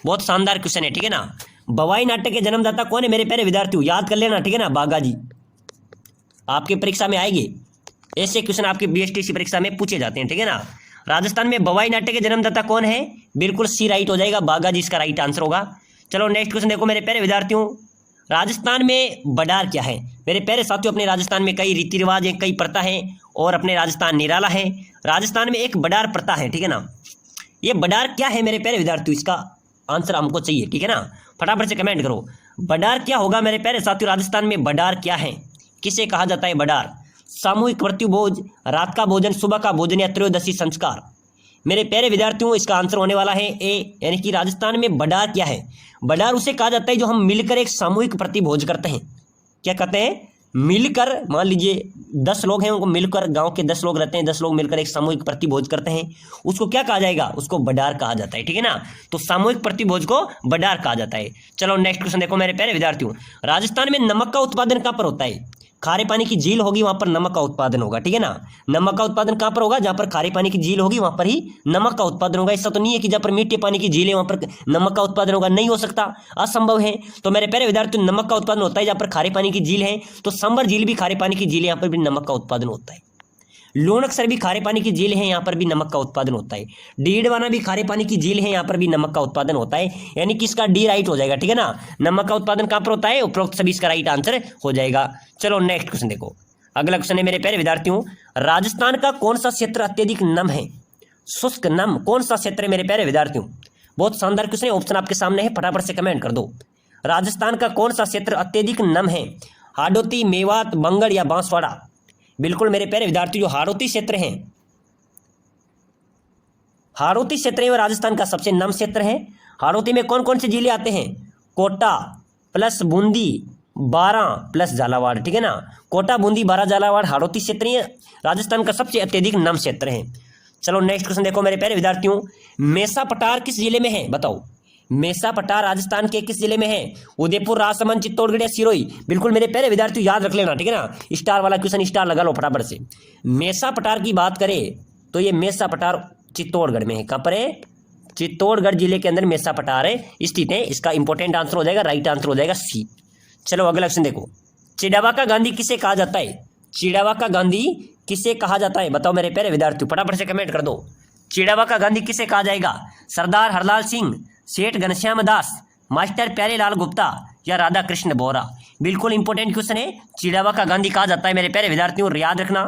बहुत शानदार क्वेश्चन है, ठीक है ना। बवाई नाटक के जन्मदाता कौन है मेरे प्यारे विद्यार्थियों? याद कर लेना, ठीक है ना, बागा जी। आपके परीक्षा में आएंगे ऐसे क्वेश्चन, आपके बीएसटीसी परीक्षा में पूछे जाते हैं, ठीक है ना। राजस्थान में बवाई नाट्य के जन्मदाता कौन है? बिल्कुल सी राइट हो जाएगा, बागा जी इसका राइट आंसर होगा। चलो नेक्स्ट क्वेश्चन देखो मेरे प्यारे विद्यार्थियों, राजस्थान में बडार क्या है? मेरे प्यारे साथियों, अपने राजस्थान में कई रीति रिवाज हैं, कई प्रथा हैं और अपने राजस्थान निराला है। राजस्थान में एक बडार प्रथा है, ठीक है ना। ये बडार क्या है मेरे प्यारे विद्यार्थियों? इसका आंसर हमको चाहिए, ठीक है ना, फटाफट से कमेंट करो। बडार क्या होगा मेरे प्यारे साथियों? राजस्थान में बडार क्या है, किसे कहा जाता है बडार? सामूहिक मृत्यु भोज, रात का भोजन, सुबह का भोजन या त्रयोदशी संस्कार? मेरे प्यारे विद्यार्थियों, इसका आंसर होने वाला है ए, यानी कि राजस्थान में बडार क्या है? बडार उसे कहा जाता है जो हम मिलकर एक सामूहिक प्रतिभोज करते हैं। क्या कहते हैं? मिलकर, मान लीजिए 10 लोग हैं, उनको मिलकर, गांव के 10 लोग रहते हैं, 10 लोग मिलकर एक सामूहिक प्रतिभोज करते हैं, उसको क्या कहा जाएगा? उसको बडार कहा जाता है, ठीक है ना। तो सामूहिक प्रतिभोज को बडार कहा जाता है। चलो नेक्स्ट क्वेश्चन देखो मेरे प्यारे विद्यार्थियों, राजस्थान में नमक का उत्पादन कहाँ पर होता है? खारे पानी की झील होगी वहां पर नमक का उत्पादन होगा, ठीक है ना। नमक का उत्पादन कहां पर होगा? जहां पर खारे पानी की झील होगी वहां पर ही नमक का उत्पादन होगा। ऐसा तो नहीं है कि जहां पर मीठे पानी की झील है वहां पर नमक का उत्पादन होगा, नहीं हो सकता, असंभव है। तो मेरे प्यारे विद्यार्थियों, नमक का उत्पादन होता है जहां पर खारे पानी की झील है, तो संबर झील भी खारे पानी की झील है, यहाँ पर भी नमक का उत्पादन होता है। लोनकसर भी खारे पानी की झील है, यहाँ पर भी नमक का उत्पादन होता है। डीडवाना भी खारे पानी की झील है, यहाँ पर भी नमक का उत्पादन होता है, यानी कि इसका डी राइट हो जाएगा, ठीक है ना। नमक का उत्पादन कहाँ पर होता है? उपरोक्त सभी इसका राइट आंसर हो जाएगा। चलो नेक्स्ट क्वेश्चन देखो, अगला क्वेश्चन है मेरे प्यारे विद्यार्थियों, राजस्थान का कौन सा क्षेत्र अत्यधिक नम है? शुष्क नम कौन सा क्षेत्र है मेरे प्यारे विद्यार्थियों? बहुत शानदार क्वेश्चन है, ऑप्शन आपके सामने है, फटाफट से कमेंट कर दो। राजस्थान का कौन सा क्षेत्र अत्यधिक नम है? हाडोती, मेवात, बंगड़ या बांसवाड़ा? बिल्कुल मेरे प्यारे विद्यार्थियों, जो हाड़ौती क्षेत्र है, हाड़ौती क्षेत्र है वो राजस्थान का सबसे नम क्षेत्र है। हाड़ौती में कौन कौन से जिले आते हैं? कोटा प्लस बूंदी, बारां प्लस झालावाड़, ठीक है ना। कोटा, बूंदी, बारां, झालावाड़ हाड़ौती क्षेत्र ही राजस्थान का सबसे अत्यधिक नम क्षेत्र है। चलो नेक्स्ट क्वेश्चन देखो मेरे प्यारे विद्यार्थियों, मेसा पठार किस जिले में है? बताओ, मेसा पठार राजस्थान के किस जिले में है? उदयपुर, राजसमंद, चित्तौड़गढ़ या सिरोही? बिल्कुल मेरे प्यारे विद्यार्थियों याद रख लेना, ठीक है ना। स्टार वाला क्वेश्चन स्टार लगा लो फटाफट से। मेसा पठार की बात करें तो ये मेसा पठार चित्तौड़गढ़ में है। कहाँ पर है? चित्तौड़गढ़ जिले के अंदर मेसा पठार स्थित है। इसका इंपॉर्टेंट आंसर हो जाएगा, राइट आंसर हो जाएगा सी। चलो अगला क्वेश्चन देखो, चिड़ावा गांधी किसे कहा जाता है? चिड़ावा गांधी किसे कहा जाता है? बताओ मेरे प्यारे विद्यार्थियों, फटाफट से कमेंट कर दो। चिड़ावा गांधी किसे कहा जाएगा? सरदार हरलाल सिंह, सेठ घनश्याम दास, मास्टर प्यारेलाल गुप्ता या राधा कृष्ण बोरा? बिल्कुल इंपॉर्टेंट क्वेश्चन है। चिड़ावा गांधी कहा जाता है मेरे प्यारे विद्यार्थियों, याद रखना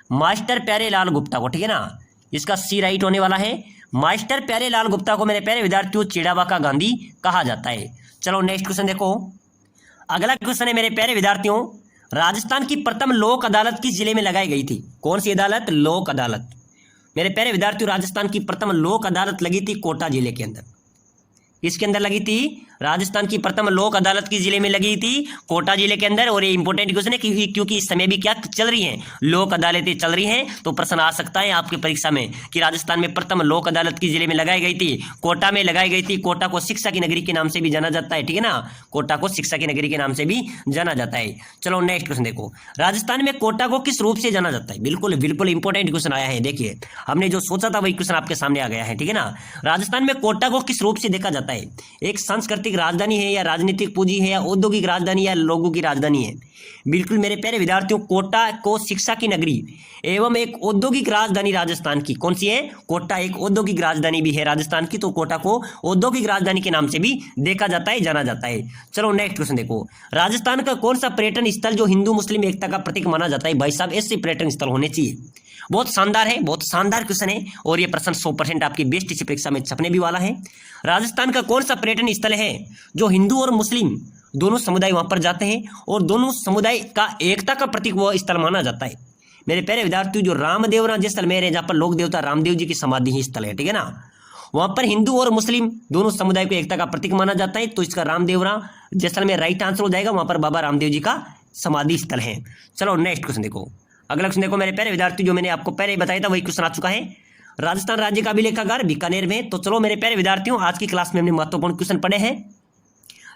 मास्टर प्यारेलाल गुप्ता को, ठीक है ना। इसका सी राइट होने वाला है। मास्टर प्यारेलाल गुप्ता को मेरे प्यारे विद्यार्थियों चिड़ावा गांधी कहा जाता है। चलो नेक्स्ट क्वेश्चन देखो, अगला क्वेश्चन है मेरे प्यारे विद्यार्थियों, राजस्थान की प्रथम लोक अदालत किस जिले में लगाई गई थी? कौन सी अदालत? लोक अदालत। मेरे प्यारे विद्यार्थियों, राजस्थान की प्रथम लोक अदालत लगी थी कोटा जिले के अंदर। इसके अंदर लगी थी, राजस्थान की प्रथम लोक अदालत किस जिले में लगी थी? कोटा जिले के अंदर। और ये इंपॉर्टेंट क्वेश्चन है क्योंकि इस समय भी क्या चल रही हैं? लोक अदालतें चल रही हैं। तो प्रश्न आ सकता है आपकी परीक्षा में कि राजस्थान में प्रथम लोक अदालत किस जिले में लगाई गई थी? कोटा में लगाई गई थी। कोटा को शिक्षा की नगरी के नाम से भी जाना जाता है, ठीक है ना। कोटा को शिक्षा की नगरी के नाम से भी जाना जाता है। चलो नेक्स्ट क्वेश्चन देखो, राजस्थान में कोटा को किस रूप से जाना जाता है? बिल्कुल बिल्कुल इंपॉर्टेंट क्वेश्चन आया है। देखिए हमने जो सोचा था वही क्वेश्चन आपके सामने आ गया है, ठीक है ना। राजस्थान में कोटा को किस रूप से देखा जाता है? एक सांस्कृतिक राजधानी है या राजनीतिक पूंजी है या औद्योगिक राजधानी या लोगों की राजधानी है? बिल्कुल मेरे प्यारे विद्यार्थियों, कोटा को शिक्षा की नगरी एवं एक औद्योगिक राजधानी राजस्थान की कौन सी है? कोटा एक औद्योगिक राजधानी भी है राजस्थान की। तो कोटा को औद्योगिक राजधानी के नाम से भी देखा जाता है, जाना जाता है। चलो नेक्स्ट क्वेश्चन देखो, राजस्थान का कौन सा पर्यटन स्थल जो हिंदू मुस्लिम एकता का प्रतीक माना जाता है? भाई साहब ऐसे पर्यटन स्थल होने चाहिए। बहुत शानदार है, बहुत शानदार क्वेश्चन है और ये प्रश्न 100% आपकी बेस्ट इसी परीक्षा में छपने भी वाला है। राजस्थान का कौन सा पर्यटन स्थल है जो हिंदू और मुस्लिम दोनों समुदाय वहां पर जाते हैं और दोनों समुदाय का एकता का प्रतीक वो स्थल माना जाता है? मेरे प्यारे विद्यार्थियों, जो रामदेवरा जैसलमेर है, जहाँ पर लोक देवता रामदेव जी की समाधि ही स्थल है, ठीक है ना। वहां पर हिंदू और मुस्लिम दोनों समुदाय को एकता का प्रतीक माना जाता है। तो इसका रामदेवरा जैसलमेर राइट आंसर हो जाएगा। वहां पर बाबा रामदेव जी का समाधि स्थल है। चलो नेक्स्ट क्वेश्चन देखो, अगला क्वेश्चन देखो मेरे प्यारे विद्यार्थी, जो मैंने आपको पहले बताया था वही क्वेश्चन आ चुका है। राजस्थान राज्य का अभिलेखागार बीकानेर में। तो चलो मेरे प्यारे विद्यार्थियों, आज की क्लास में हमने महत्वपूर्ण क्वेश्चन पढ़े हैं।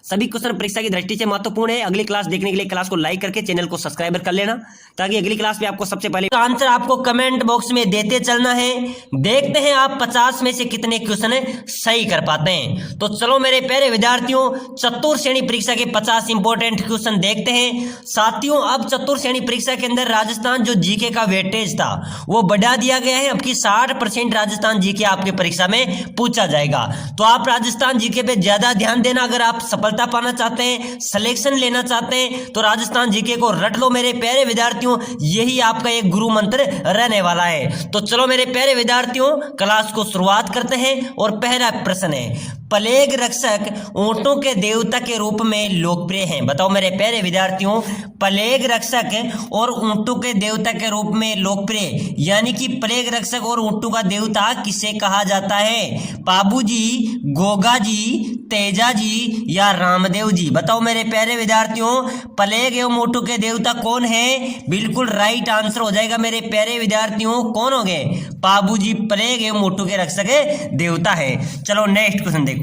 सभी क्वेश्चन परीक्षा की दृष्टि से महत्वपूर्ण है। अगली क्लास देखने के लिए क्लास को लाइक करके चैनल को सब्सक्राइब कर लेना, ताकि अगली क्लास में आपको सबसे पहले आंसर आपको कमेंट बॉक्स में देते चलना है। देखते हैं आप 50 में से कितने क्वेश्चन सही कर पाते हैं। तो चलो मेरे प्यारे विद्यार्थियों, चतुर्थ श्रेणी परीक्षा के 50 इंपॉर्टेंट क्वेश्चन देखते हैं। साथियों, अब चतुर्थ श्रेणी परीक्षा के अंदर राजस्थान जो जीके का वेटेज था वो बढ़ा दिया गया है। अब की 60% राजस्थान जीके आपके परीक्षा में पूछा जाएगा। तो आप राजस्थान जीके पे ज्यादा ध्यान देना। अगर आप सफलता पाना चाहते हैं, सिलेक्शन लेना चाहते हैं, तो राजस्थान जीके को रट लो मेरे प्यारे विद्यार्थियों। यही आपका एक गुरु मंत्र रहने वाला है। तो चलो मेरे प्यारे विद्यार्थियों, क्लास को शुरुआत करते हैं। और पहला प्रश्न है, प्लेग रक्षक ऊंटों के देवता के रूप में लोकप्रिय हैं। बताओ मेरे प्यारे विद्यार्थियों, प्लेग रक्षक और ऊंटों के देवता के रूप में लोकप्रिय, यानी कि प्लेग रक्षक और ऊंटों का देवता किसे कहा जाता है? पाबू जी, गोगा जी, तेजा जी या रामदेव जी? बताओ मेरे प्यारे विद्यार्थियों, प्लेग एवं ऊंटों के देवता कौन है? बिल्कुल राइट आंसर हो जाएगा मेरे प्यारे विद्यार्थियों। कौन हो गए? पाबू जी प्लेग एवं ऊंटों के रक्षक देवता है। चलो नेक्स्ट क्वेश्चन देखो,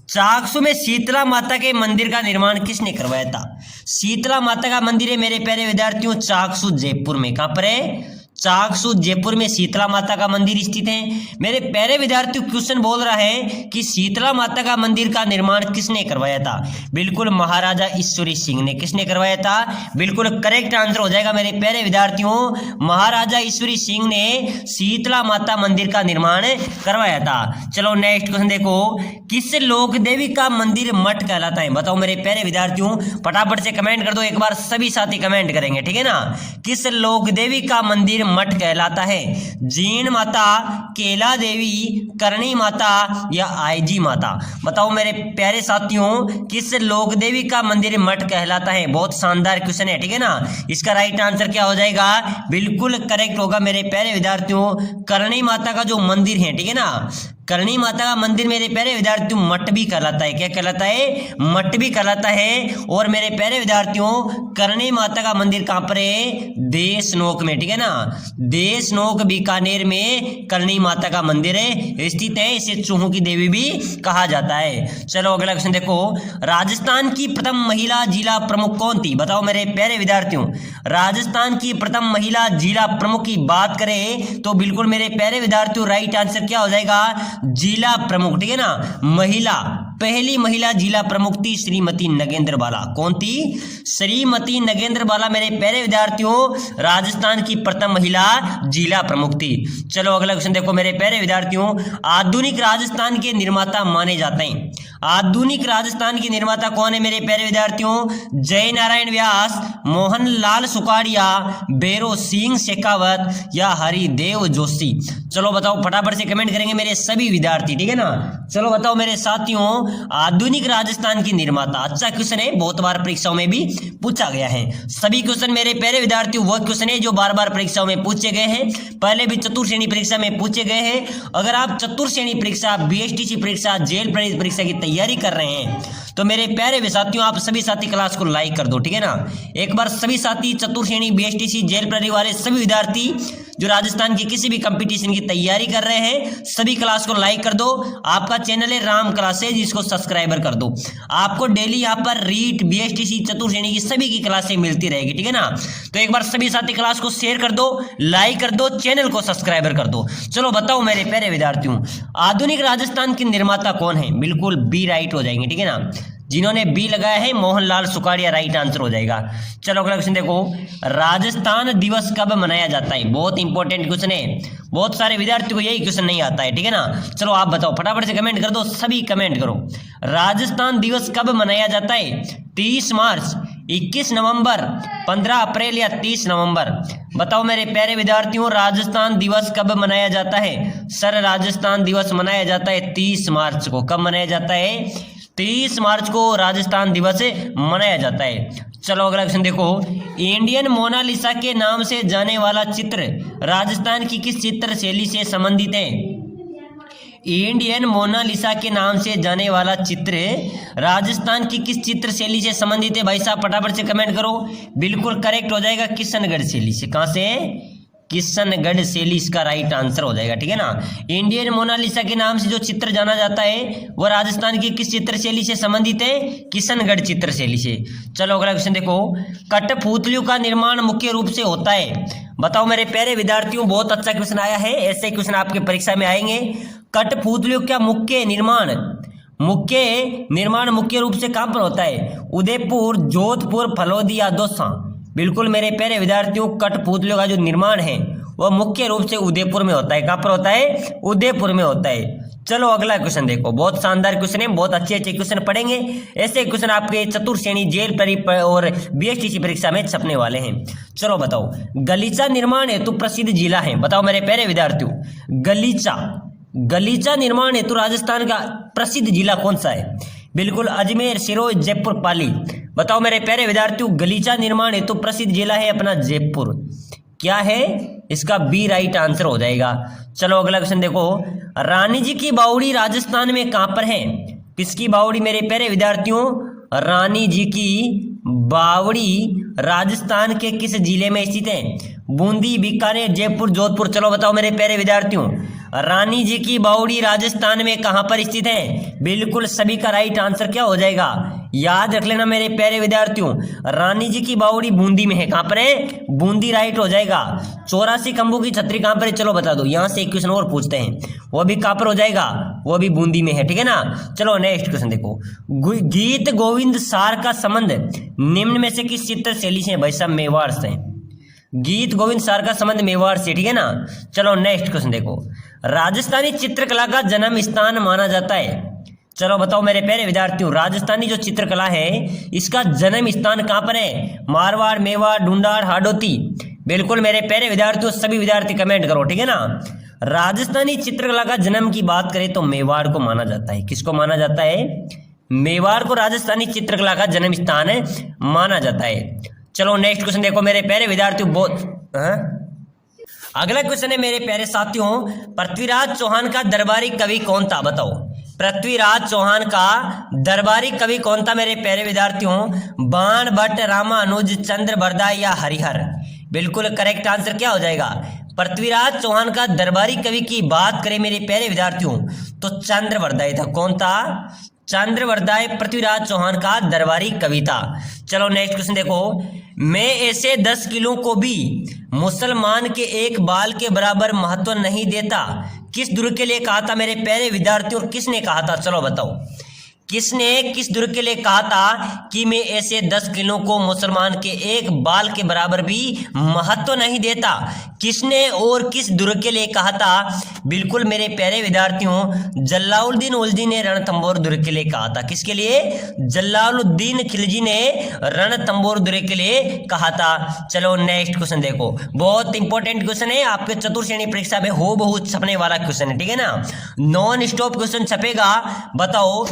चाकसू में शीतला माता के मंदिर का निर्माण किसने करवाया था? शीतला माता का मंदिर है मेरे प्यारे विद्यार्थियों चाकसू जयपुर में। कहां पर है? चाकसू जयपुर में शीतला माता का मंदिर स्थित है। मेरे प्यारे विद्यार्थियों, क्वेश्चन बोल रहा है कि शीतला माता का मंदिर का निर्माण किसने करवाया था? बिल्कुल महाराजा ईश्वरी सिंह ने। किसने करवाया था? बिल्कुल करेक्ट आंसर हो जाएगा मेरे प्यारे विद्यार्थियों, महाराजा ईश्वरी सिंह ने शीतला माता मंदिर का निर्माण करवाया था। चलो नेक्स्ट क्वेश्चन देखो, किस लोक देवी का मंदिर मठ कहलाता है? बताओ मेरे प्यारे विद्यार्थियों, फटाफट से कमेंट कर दो। एक बार सभी साथी कमेंट करेंगे, ठीक है ना। किस लोक देवी का मंदिर मठ कहलाता है? जीण माता, केला देवी, करणी माता या आईजी माता? बताओ मेरे प्यारे साथियों, किस लोक देवी का मंदिर मठ कहलाता है? बहुत शानदार क्वेश्चन है, ठीक है ना। इसका राइट आंसर क्या हो जाएगा? बिल्कुल करेक्ट होगा मेरे प्यारे विद्यार्थियों, करणी माता का जो मंदिर है, ठीक है ना, करणी माता का मंदिर मेरे प्यारे विद्यार्थियों मठ भी कहलाता है। क्या कहलाता है? मठ भी कहलाता है। और मेरे प्यारे विद्यार्थियों, करणी माता का मंदिर कहां पर है? देशनोक में, ठीक है ना, देशनोक बीकानेर में करणी माता का मंदिर है स्थित है। इसे चूहों की देवी भी कहा जाता है। चलो अगला क्वेश्चन देखो, राजस्थान की प्रथम महिला जिला प्रमुख कौन थी? बताओ मेरे प्यारे विद्यार्थियों, राजस्थान की प्रथम महिला जिला प्रमुख की बात करें तो बिल्कुल मेरे प्यारे विद्यार्थियों राइट आंसर क्या हो जाएगा? जिला प्रमुख, ठीक है ना, महिला, पहली महिला जिला प्रमुख थी श्रीमती नगेंद्र बाला। कौन थी? श्रीमती नगेंद्र बाला मेरे प्यारे विद्यार्थियों राजस्थान की प्रथम महिला जिला प्रमुख थी। चलो अगला क्वेश्चन देखो मेरे प्यारे विद्यार्थियों, आधुनिक राजस्थान के निर्माता माने जाते हैं। आधुनिक राजस्थान के निर्माता कौन है मेरे प्यारे विद्यार्थियों? जय नारायण व्यास, मोहन लाल सुखाड़िया, भैरव सिंह शेखावत या हरिदेव जोशी? चलो बताओ, फटाफट से कमेंट करेंगे मेरे सभी विद्यार्थी, ठीक है ना। चलो बताओ मेरे साथियों, आधुनिक राजस्थान की निर्माता, अच्छा क्वेश्चन है, बहुत बार परीक्षाओं में भी पूछा गया है। सभी क्वेश्चन मेरे प्यारे विद्यार्थियों वो क्वेश्चन है जो बार बार परीक्षाओं में पूछे गए हैं, पहले भी चतुर्थ श्रेणी परीक्षा में पूछे गए हैं। अगर आप चतुर्थ श्रेणी परीक्षा, बीएसटीसी परीक्षा, जेल प्रेरित परीक्षा की तैयारी कर रहे हैं तो मेरे प्यारे साथियों आप सभी साथी क्लास को लाइक कर दो, ठीक है ना। एक बार सभी साथी चतुर्थ श्रेणी, बीएसटीसी, जेल प्रेरित वाले सभी विद्यार्थी जो राजस्थान की किसी भी कंपटीशन की तैयारी कर रहे हैं सभी क्लास को लाइक कर दो। आपका चैनल है राम क्लासेज, इसको सब्सक्राइबर कर दो। आपको डेली यहाँ पर रीट, बीएसटीसी, चतुर्थ श्रेणी की सभी की क्लासें मिलती रहेगी, ठीक है ना। तो एक बार सभी साथी क्लास को शेयर कर दो, लाइक कर दो, चैनल को सब्सक्राइबर कर दो। चलो बताओ मेरे प्यारे विद्यार्थियों, आधुनिक राजस्थान के निर्माता कौन है? बिल्कुल बी राइट हो जाएंगे, ठीक है ना। जिन्होंने बी लगाया है मोहनलाल सुखाड़िया राइट आंसर हो जाएगा। चलो अगला क्वेश्चन देखो, राजस्थान दिवस कब मनाया जाता है? बहुत इंपॉर्टेंट क्वेश्चन है, बहुत सारे विद्यार्थियों को यही क्वेश्चन नहीं आता है, ठीक है ना। चलो आप बताओ, फटाफट से कमेंट कर दो, सभी कमेंट करो। राजस्थान दिवस कब मनाया जाता है? 30 मार्च, 21 नवंबर, 15 अप्रैल या 30 नवंबर? बताओ मेरे प्यारे विद्यार्थियों, राजस्थान दिवस कब मनाया जाता है? सर राजस्थान दिवस मनाया जाता है 30 मार्च को। कब मनाया जाता है? 30 मार्च को राजस्थान दिवस मनाया जाता है। चलो अगला क्वेश्चन देखो, इंडियन मोनालिसा के नाम से जाने वाला चित्र राजस्थान की किस चित्र शैली से संबंधित है? इंडियन मोनालिसा के नाम से जाने वाला चित्र राजस्थान की किस चित्र शैली से संबंधित है? भाई साहब फटाफट से कमेंट करो। बिल्कुल करेक्ट हो जाएगा, किशनगढ़ शैली से। कहां से? किशनगढ़ शैली इसका राइट आंसर हो जाएगा, ठीक है ना। इंडियन मोनालिसा के नाम से जो चित्र जाना जाता है वो राजस्थान की किस चित्र शैली से संबंधित है? किशनगढ़ चित्र शैली से। चलो अगला क्वेश्चन देखो, कठपुतलियों का निर्माण मुख्य रूप से होता है? बताओ मेरे प्यारे विद्यार्थियों, बहुत अच्छा क्वेश्चन आया है, ऐसे क्वेश्चन आपके परीक्षा में आएंगे। कठपुतलियों का मुख्य निर्माण मुख्य रूप से कहां पर होता है? उदयपुर, जोधपुर, फलोदी या दौसा? बिल्कुल मेरे प्यारे विद्यार्थियों, कठपुतलियों का जो निर्माण है वह मुख्य रूप से उदयपुर में होता है। कहां पर होता है? उदयपुर में होता है। चलो अगला क्वेश्चन देखो, बहुत शानदार क्वेश्चन है, बहुत अच्छे क्वेश्चन पढ़ेंगे। ऐसे क्वेश्चन आपके चतुर्थ श्रेणी, जेल प्रेरित और बीएसटीसी परीक्षा में छपने वाले हैं। चलो बताओ, गलीचा निर्माण हेतु प्रसिद्ध जिला है? बताओ मेरे प्यारे विद्यार्थियों, गलीचा निर्माण हेतु राजस्थान का प्रसिद्ध जिला कौन सा है? बिल्कुल अजमेर, सिरोही, जयपुर, पाली? बताओ मेरे प्यारे विद्यार्थियों, गलीचा निर्माण हेतु प्रसिद्ध जिला है अपना जयपुर। क्या है? इसका बी राइट आंसर हो जाएगा। चलो अगला क्वेश्चन देखो, रानी जी की बावड़ी राजस्थान में कहां पर है? किसकी बावड़ी मेरे प्यारे विद्यार्थियों? रानी जी की बावड़ी राजस्थान के किस जिले में स्थित है? बूंदी, बीकानेर, जयपुर, जोधपुर? चलो बताओ मेरे प्यारे विद्यार्थियों, रानी जी की बावड़ी राजस्थान में कहां पर स्थित है? बिल्कुल सभी का राइट आंसर क्या हो जाएगा? याद रख लेना मेरे प्यारे विद्यार्थियों, रानी जी की बावड़ी बूंदी में है। कहां पर है? बूंदी राइट हो जाएगा। 84 खंभों की छतरी कहां पर है? चलो बता दो। यहां से एक क्वेश्चन और पूछते हैं, वो भी कहां पर हो जाएगा? वो भी बूंदी में है, ठीक है ना। चलो नेक्स्ट क्वेश्चन देखो, गीत गोविंद सार का संबंध निम्न में से किस चित्र शैली से? भाई साहब मेवाड़ से। गीत गोविंद सार का संबंध मेवाड़ से, ठीक है ना। चलो नेक्स्ट क्वेश्चन देखो, राजस्थानी चित्रकला का जन्म स्थान माना जाता है? चलो बताओ मेरे प्यारे विद्यार्थियों, राजस्थानी जो चित्रकला है इसका जन्म स्थान कहां पर है? मारवाड़, मेवाड़, ढूंढाड़, हाडोती? बिल्कुल मेरे प्यारे विद्यार्थियों, सभी विद्यार्थी कमेंट करो, ठीक है ना। राजस्थानी चित्रकला का जन्म की बात करें तो मेवाड़ को माना जाता है। किसको माना जाता है? मेवाड़ को राजस्थानी चित्रकला का जन्म स्थान है माना जाता है। चलो नेक्स्ट क्वेश्चन देखो मेरे प्यारे विद्यार्थियों, अगला क्वेश्चन है मेरे प्यारे साथियों, पृथ्वीराज चौहान का दरबारी कवि कौन था? बताओ, पृथ्वीराज चौहान का दरबारी कवि कौन था मेरे प्यारे विद्यार्थियों? बाण भट्ट, रामानुज, चंद्र बरदाई या हरिहर? बिल्कुल करेक्ट आंसर क्या हो जाएगा? पृथ्वीराज चौहान का दरबारी कवि की बात करें मेरे प्यारे विद्यार्थियों तो चंद्र बरदाई था। कौन था? चंद्र बरदाई पृथ्वीराज चौहान का दरबारी कवि था। चलो नेक्स्ट क्वेश्चन देखो, मैं ऐसे 10 किलो को भी मुसलमान के एक बाल के बराबर महत्व नहीं देता, किस दुर्ग के लिए कहा था मेरे प्यारे विद्यार्थियों? और किसने कहा था? चलो बताओ, किसने किस दुर्ग के लिए कहा था कि मैं ऐसे 10 किलो को मुसलमान के एक बाल के बराबर भी महत्व नहीं देता? किसने और किस दुर्ग के लिए कहा था? बिल्कुल मेरे प्यारे विद्यार्थियों, जलालुद्दीन खिलजी ने रणथंभौर दुर्ग के लिए कहा था। किसके लिए? जलालुद्दीन खिलजी ने रणथंभौर दुर्ग के लिए कहा था। चलो नेक्स्ट क्वेश्चन देखो, बहुत इंपॉर्टेंट क्वेश्चन है, आपके चतुर्थ श्रेणी परीक्षा में हो बहुत छपने वाला क्वेश्चन है, ठीक है ना। नॉन स्टॉप क्वेश्चन छपेगा। बताओ,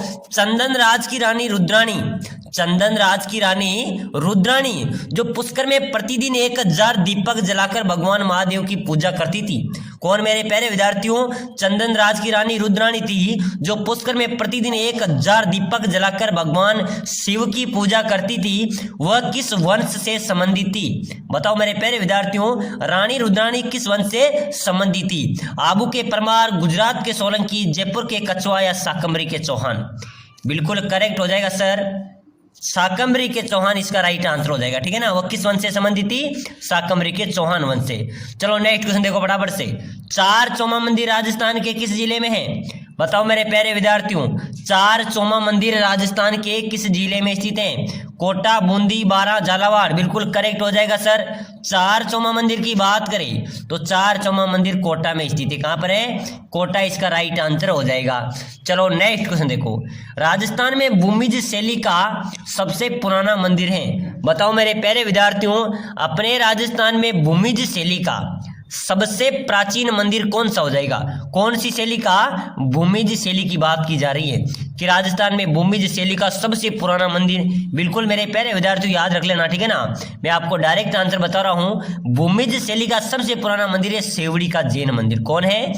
चंदन राज की रानी रुद्राणी, चंदन राज की रानी रुद्राणी जो पुष्कर में प्रतिदिन 1000 दीपक जलाकर भगवान महादेव की पूजा करती थी, कौन मेरे प्यारे विद्यार्थियों? चंदन राज की रानी रुद्राणी थी जो पुष्कर में प्रतिदिन 1000 दीपक जलाकर भगवान शिव की पूजा करती थी। वह किस वंश से संबंधित थी? बताओ मेरे प्यारे विद्यार्थियों, रानी रुद्राणी किस वंश से संबंधित थी? आबू के परमार, गुजरात के सोलंकी, जयपुर के कछवा या शाकंभरी के चौहान? बिल्कुल करेक्ट हो जाएगा सर, शाकंभरी के चौहान इसका राइट आंसर हो जाएगा, ठीक है ना। वो किस वंश से संबंधित थी? शाकंभरी के चौहान वंश से। चलो नेक्स्ट क्वेश्चन देखो फटाफट से, चार चौमा मंदिर राजस्थान के किस जिले में है? बताओ मेरे प्यारे विद्यार्थियों, चार चौमा मंदिर राजस्थान के किस जिले में स्थित हैं? कोटा, बूंदी, बारां, झालावाड़? बिल्कुल करेक्ट हो जाएगा सर। चार चौमा मंदिर की बात करें तो चार चौमा मंदिर कोटा में स्थित है। कहां पर है? कोटा इसका राइट आंसर हो जाएगा। चलो नेक्स्ट क्वेश्चन देखो, राजस्थान में भूमिज शैली का सबसे पुराना मंदिर है। बताओ मेरे प्यारे विद्यार्थियों, अपने राजस्थान में भूमिज शैली का सबसे प्राचीन मंदिर कौन सा हो जाएगा? कौन सी शैली का? भूमिज शैली की बात की जा रही है कि राजस्थान में भूमिज शैली का सबसे पुराना मंदिर। बिल्कुल मेरे प्यारे विद्यार्थियों याद रख लेना, ठीक है ना। मैं आपको डायरेक्ट आंसर बता रहा हूं, भूमिज शैली का सबसे पुराना मंदिर है सेवड़ी का जैन मंदिर। कौन है?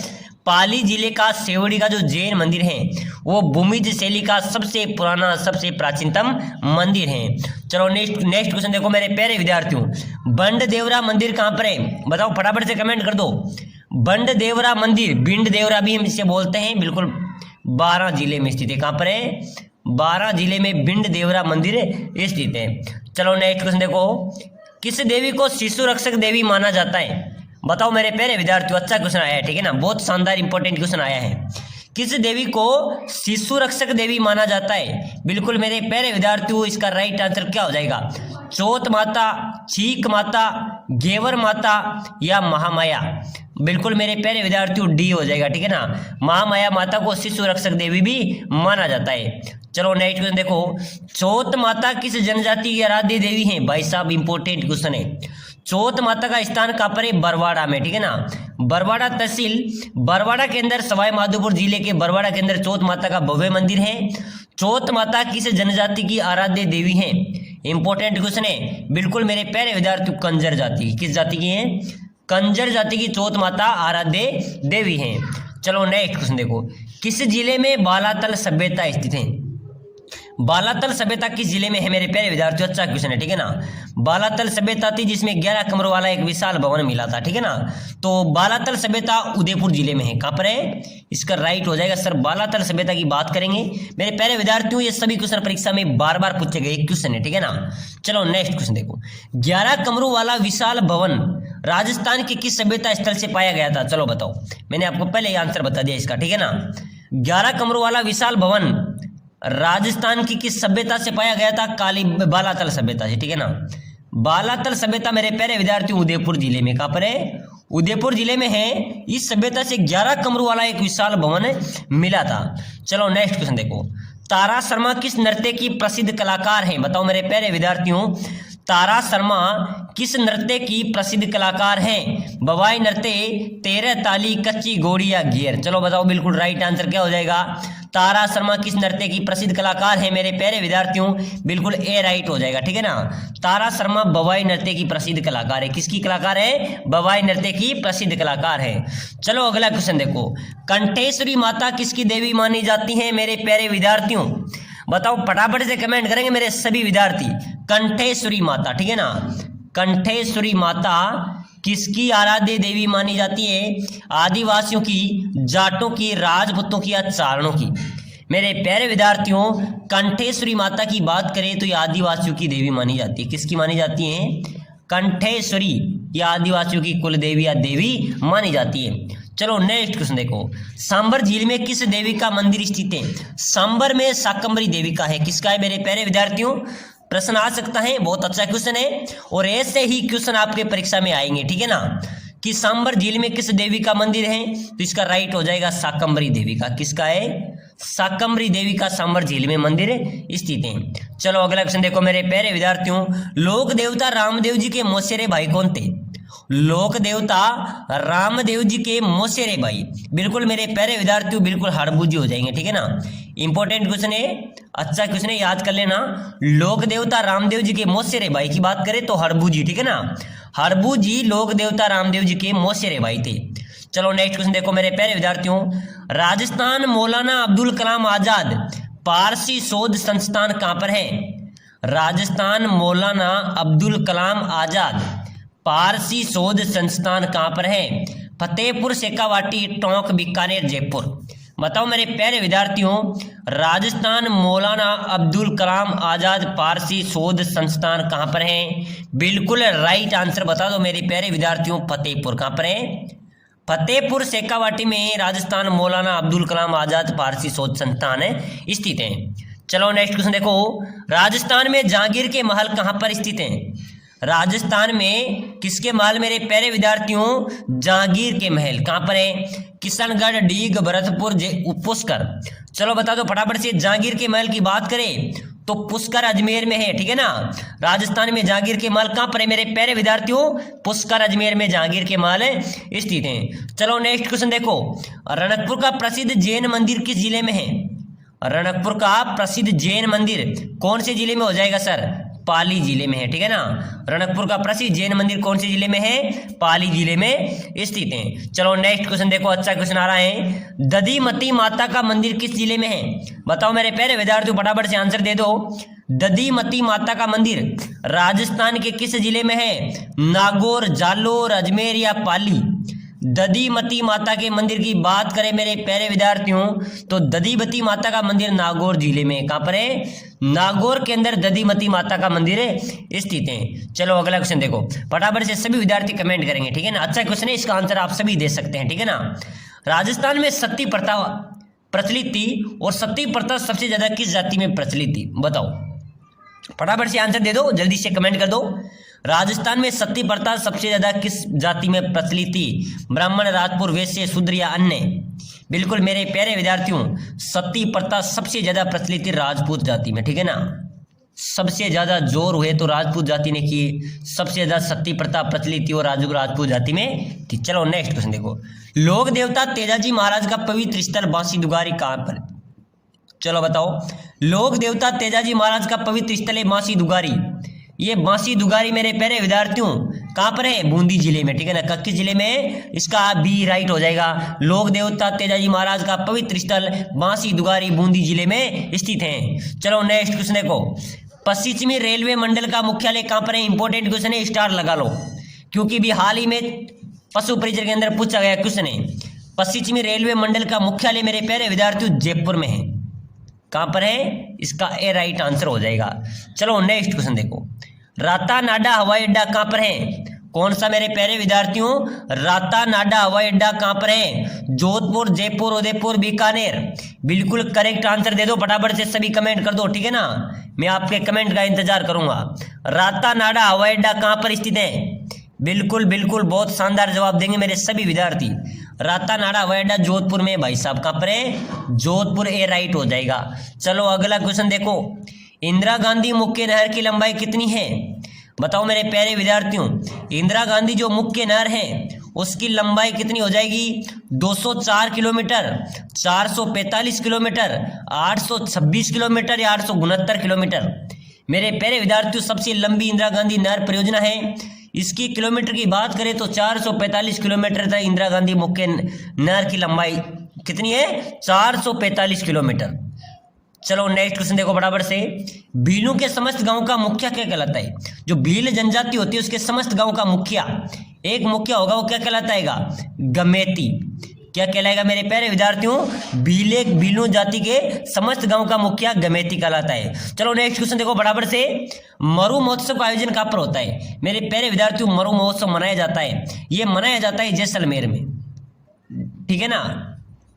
पाली जिले का सेवड़ी का जो जैन मंदिर है वो भूमिज शैली का सबसे पुराना, सबसे प्राचीनतम मंदिर है। चलो नेक्स्ट क्वेश्चन देखो मेरे प्यारे विद्यार्थियों, बंड देवरा मंदिर कहां पर है? बताओ फटाफट से कमेंट कर दो। बंड देवरा मंदिर, बिंड देवरा भी हम इसे बोलते हैं, बिल्कुल 12 जिले में स्थित है। कहां पर है? 12 जिले में बिंड देवरा मंदिर स्थित है। चलो नेक्स्ट क्वेश्चन देखो, किस देवी को शिशु रक्षक देवी माना जाता है? बताओ मेरे प्यारे विद्यार्थियों, अच्छा क्वेश्चन आया है, ठीक है ना, बहुत शानदार इंपॉर्टेंट क्वेश्चन आया है। किस देवी को शिशु रक्षक देवी माना जाता है? बिल्कुल मेरे प्यारे विद्यार्थियों, इसका राइट आंसर क्या हो जाएगा? चौथ माता, चीक माता, घेवर माता या महामाया? बिल्कुल मेरे प्यारे विद्यार्थियों डी हो जाएगा, ठीक है ना। महामाया माता को शिशु रक्षक देवी भी माना जाता है। चलो नेक्स्ट क्वेश्चन देखो, चौथ माता किस जनजाति की आराध्य देवी है? भाई साहब इंपॉर्टेंट क्वेश्चन है। चौथ माता का स्थान कहां पर है? बरवाड़ा में, ठीक है ना। बरवाड़ा तहसील, बरवाड़ा के अंदर, सवाई माधोपुर जिले के बरवाड़ा के अंदर चौथ माता का भव्य मंदिर है। चौथ माता किस जनजाति की आराध्य देवी है? इंपॉर्टेंट क्वेश्चन है। बिल्कुल मेरे प्यारे विद्यार्थियों, कंजर जाति। किस जाति की है? कंजर जाति की चौथ माता आराध्य देवी है। चलो नेक्स्ट क्वेश्चन देखो, किस जिले में बालातल सभ्यता स्थित है? बालातल सभ्यता किस जिले में है मेरे प्यारे विद्यार्थियों? अच्छा क्वेश्चन है, ठीक है ना। बालातल सभ्यता थी जिसमें 11 कमरों वाला एक विशाल भवन मिला था, ठीक है ना। तो बालातल सभ्यता उदयपुर जिले में है। कहां पर है? इसका राइट हो जाएगा सर, बालातल सभ्यता की बात करेंगे मेरे प्यारे विद्यार्थियों। ये सभी क्वेश्चन परीक्षा में बार बार पूछे गए क्वेश्चन है, ठीक है ना। चलो नेक्स्ट क्वेश्चन देखो, 11 कमरों वाला विशाल भवन राजस्थान के किस सभ्यता स्थल से पाया गया था? चलो बताओ, मैंने आपको पहले ही आंसर बता दिया इसका, ठीक है ना। 11 कमरों वाला विशाल भवन राजस्थान की किस सभ्यता से पाया गया था? बालातल सभ्यता से, ठीक है ना। बालातल सभ्यता मेरे प्यारे विद्यार्थियों उदयपुर जिले में। कहां पर है? उदयपुर जिले में है। इस सभ्यता से 11 कमरों वाला एक विशाल भवन मिला था। चलो नेक्स्ट क्वेश्चन देखो, तारा शर्मा किस नृत्य की प्रसिद्ध कलाकार है? बताओ मेरे प्यारे विद्यार्थियों, तारा शर्मा किस नृत्य की प्रसिद्ध कलाकार हैं? बवाई नृत्य, तेरह ताली, कच्ची घोड़ी या घेर? चलो बताओ बिल्कुल राइट आंसर क्या हो जाएगा। तारा शर्मा किस नृत्य की प्रसिद्ध कलाकार है मेरे प्यारे विद्यार्थियों? बिल्कुल ए राइट हो जाएगा, ठीक है ना। तारा शर्मा बवाई नृत्य की प्रसिद्ध कलाकार है। किसकी कलाकार है? बवाई नृत्य की प्रसिद्ध कलाकार है। चलो अगला क्वेश्चन देखो, कंठेश्वरी माता किसकी देवी मानी जाती है मेरे प्यारे विद्यार्थियों? बताओ फटाफट से कमेंट करेंगे मेरे सभी विद्यार्थी। कंठेश्वरी माता, ठीक है ना। कंठेश्वरी माता किसकी आराध्य देवी मानी जाती है? आदिवासियों की, जाटों की, राजपूतों की या चारणों की? मेरे प्यारे विद्यार्थियों, कंठेश्वरी माता की बात करें तो ये आदिवासियों की देवी मानी जाती है। किसकी मानी जाती है? कंठेश्वरी, या आदिवासियों की कुल देवी या देवी मानी जाती है। चलो नेक्स्ट क्वेश्चन देखो, सांबर झील में किस देवी का मंदिर स्थित है? सांबर में शाकंभरी देवी का है। किसका है मेरे प्यारे विद्यार्थियों? प्रश्न आ सकता है, बहुत अच्छा क्वेश्चन है और ऐसे ही क्वेश्चन आपके परीक्षा में आएंगे, ठीक है ना। कि सांबर झील में किस देवी का मंदिर है? तो इसका राइट हो जाएगा शाकंभरी देवी का। किसका है? शाकंभरी देवी का सांबर झील में मंदिर स्थित है। चलो अगला क्वेश्चन देखो मेरे प्यारे विद्यार्थियों, लोक देवता रामदेव जी के मौसेरे भाई कौन थे? लोक देवता रामदेव जी के मौसेरे भाई, बिल्कुल मेरे प्यारे विद्यार्थियों बिल्कुल हड़बूजी हो जाएंगे, ठीक है ना। इंपॉर्टेंट क्वेश्चन है, अच्छा क्वेश्चन है, याद कर लेना। लोक देवता रामदेव जी के मौसेरे भाई की बात करें तो हड़बूजी, ठीक है ना। हड़बूजी लोक देवता रामदेव जी के मौसेरे भाई थे। चलो नेक्स्ट क्वेश्चन देखो मेरे प्यारे विद्यार्थियों, राजस्थान मौलाना अब्दुल कलाम आजाद पारसी शोध संस्थान कहाँ पर है? राजस्थान मौलाना अब्दुल कलाम आजाद पारसी शोध संस्थान कहाँ पर है? फतेहपुर, शेखावाटी, टोंक, बीकानेर, जयपुर? बताओ मेरे प्यारे विद्यार्थियों, राजस्थान मौलाना अब्दुल कलाम आजाद पारसी शोध संस्थान कहाँ पर है? बिल्कुल राइट आंसर बता दो मेरे प्यारे विद्यार्थियों, फतेहपुर। कहाँ पर है? फतेहपुर, शेखावाटी में राजस्थान मौलाना अब्दुल कलाम आजाद पारसी शोध संस्थान स्थित है। चलो नेक्स्ट क्वेश्चन देखो, राजस्थान में जहांगीर के महल कहाँ पर स्थित है? राजस्थान में किसके महल मेरे प्यारे विद्यार्थियों? जहांगीर के महल। कहाँ पर है? किशनगढ़, डीग, भरतपुर, पुष्कर? चलो बता दो फटाफट से। जहांगीर के महल की बात करें तो पुष्कर अजमेर में है, ठीक है ना। राजस्थान में जहांगीर के महल कहाँ पर है मेरे प्यारे विद्यार्थियों? पुष्कर अजमेर में जहांगीर के महल स्थित हैं। चलो नेक्स्ट क्वेश्चन देखो, रणकपुर का प्रसिद्ध जैन मंदिर किस जिले में है? रणकपुर का प्रसिद्ध जैन मंदिर कौन से जिले में हो जाएगा सर? पाली जिले में है, ठीक है ना। रणकपुर का प्रसिद्ध जैन मंदिर कौन से जिले में है? पाली जिले में स्थित है। चलो नेक्स्ट क्वेश्चन देखो, अच्छा क्वेश्चन आ रहा है, दधीमती माता का मंदिर किस जिले में है? बताओ मेरे प्यारे विद्यार्थियों फटाफट से आंसर दे दो। दधीमती माता का मंदिर राजस्थान के किस जिले में है? नागौर, जालोर, अजमेर या पाली? दधीमती माता के मंदिर की बात करें मेरे प्यारे विद्यार्थियों तो दधीमती माता का मंदिर नागौर जिले में। कहाँ पर है? नागौर के अंदर दधीमती माता का मंदिर स्थित है। चलो अगला क्वेश्चन देखो, फटाफट से सभी विद्यार्थी कमेंट करेंगे, ठीक है ना। अच्छा क्वेश्चन है, इसका आंसर आप सभी दे सकते हैं, ठीक है ना। राजस्थान में सती प्रथा प्रचलित थी और सती प्रथा सबसे ज्यादा किस जाति में प्रचलित थी? बताओ फटाफट से आंसर दे दो, जल्दी से कमेंट कर दो। राजस्थान में सती प्रथा सबसे ज्यादा किस जाति में प्रचलित थी? ब्राह्मण, राजपूत, वैश्य, शूद्र या अन्य? बिल्कुल मेरे प्यारे विद्यार्थियों, सती प्रथा सबसे ज्यादा प्रचलित थी राजपूत जाति में, ठीक है ना। सबसे ज्यादा जोर हुए तो राजपूत जाति ने की, सबसे ज्यादा सती प्रथा प्रचलित थी और राजपूत जाति में थी। चलो नेक्स्ट क्वेश्चन देखो, लोक देवता तेजाजी महाराज का पवित्र स्थल बांसी दुगारी कहाँ पर? चलो बताओ, लोक देवता तेजाजी महाराज का पवित्र स्थल है बांसी दुगारी। ये बांसी दुगारी मेरे प्यारे विद्यार्थियों कहाँ पर है? बूंदी जिले में, ठीक है ना। किस जिले में? इसका बी राइट हो जाएगा। लोक देवता तेजाजी महाराज का पवित्र स्थल बांसी दुगारी बूंदी जिले में स्थित है। चलो नेक्स्ट क्वेश्चन देखो, पश्चिमी रेलवे मंडल का मुख्यालय कहाँ पर है? इंपॉर्टेंट क्वेश्चन है, स्टार लगा लो, क्योंकि भी हाल ही में पशु परिचय के अंदर पूछा गया क्वेश्चन है। पश्चिमी रेलवे मंडल का मुख्यालय मेरे प्यारे विद्यार्थियों जयपुर में है। कहाँ पर है? इसका ए राइट आंसर हो जाएगा। चलो नेक्स्ट क्वेश्चन देखो, रातानाडा हवाई अड्डा कहाँ पर है? कौन सा मेरे प्यारे विद्यार्थियों? रातानाडा हवाई अड्डा कहाँ पर है? जोधपुर, जयपुर, उदयपुर, बीकानेर? बिल्कुल करेक्ट आंसर दे दो फटाफट से, सभी कमेंट कर दो, ठीक है ना। मैं आपके कमेंट का इंतजार करूंगा। रातानाडा हवाई अड्डा कहाँ पर स्थित है? बिल्कुल बिल्कुल बहुत शानदार जवाब देंगे मेरे सभी विद्यार्थी। रातानाडा हवाई अड्डा जोधपुर में भाई साहब। कहाँ पर है? जोधपुर, ए राइट हो जाएगा। चलो अगला क्वेश्चन देखो, इंदिरा गांधी मुख्य नहर की लंबाई कितनी है? बताओ मेरे प्यारे विद्यार्थियों, इंदिरा गांधी जो मुख्य नहर है उसकी लंबाई कितनी हो जाएगी? 204 किलोमीटर, 445 किलोमीटर, 826 किलोमीटर या 869 किलोमीटर। मेरे प्यारे विद्यार्थियों, सबसे लंबी इंदिरा गांधी नहर परियोजना है। इसकी किलोमीटर की बात करें तो 445 किलोमीटर तक इंदिरा गांधी मुख्य नहर की लंबाई कितनी है? 445 किलोमीटर। चलो नेक्स्ट क्वेश्चन देखो बराबर से। भीलों के समस्त गांव का मुखिया क्या कहलाता है? जो भील जनजाति होती है उसके समस्त गांव का मुखिया, एक मुखिया होगा, वो क्या कहलाता है? गमेती। क्या कहलाएगा मेरे प्यारे विद्यार्थियों? भीलू जाति के समस्त गांव का मुखिया गमेती कहलाता है। चलो नेक्स्ट क्वेश्चन देखो बराबर से। मरु महोत्सव का आयोजन कहां पर होता है? मेरे प्यारे विद्यार्थियों, मरु महोत्सव मनाया जाता है, ये मनाया जाता है जैसलमेर में, ठीक है ना।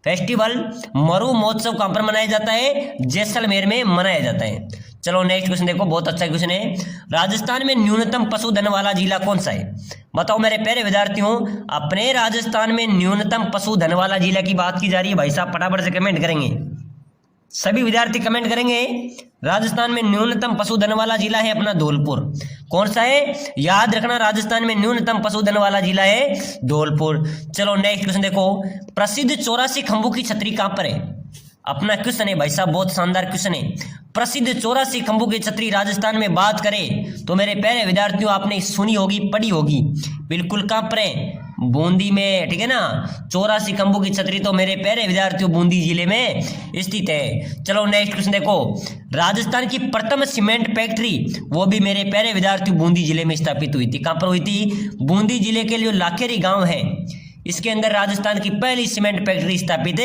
फेस्टिवल मरु महोत्सव कहां पर मनाया जाता है? जैसलमेर में मनाया जाता है। चलो नेक्स्ट क्वेश्चन देखो, बहुत अच्छा क्वेश्चन है। राजस्थान में न्यूनतम पशुधन वाला जिला कौन सा है? बताओ मेरे प्यारे विद्यार्थियों, अपने राजस्थान में न्यूनतम पशुधन वाला जिला की बात की जा रही है। भाई साहब फटाफट से कमेंट करेंगे, सभी विद्यार्थी कमेंट करेंगे। राजस्थान में न्यूनतम पशुधन वाला जिला है अपना धौलपुर। कौन सा है? याद रखना, राजस्थान में न्यूनतम पशुधन वाला जिला है धौलपुर। चलो नेक्स्ट क्वेश्चन देखो। प्रसिद्ध 84 खंभों की छतरी कहां पर है? अपना क्वेश्चन है भाई साहब, बहुत शानदार क्वेश्चन है। प्रसिद्ध 84 खंभों की छतरी राजस्थान में बात करें तो मेरे प्यारे विद्यार्थियों, आपने सुनी होगी, पढ़ी होगी, बिल्कुल कहां पर है? बूंदी में, ठीक है ना। 84 खंभों की छतरी तो मेरे प्यारे विद्यार्थियों बूंदी जिले में स्थित है। चलो नेक्स्ट क्वेश्चन देखो। राजस्थान की प्रथम सीमेंट फैक्ट्री, वो भी मेरे प्यारे विद्यार्थियों बूंदी जिले में स्थापित हुई थी। कहां पर हुई थी? बूंदी जिले के लिए लाखेरी गांव है, इसके अंदर राजस्थान की पहली सीमेंट फैक्ट्री स्थापित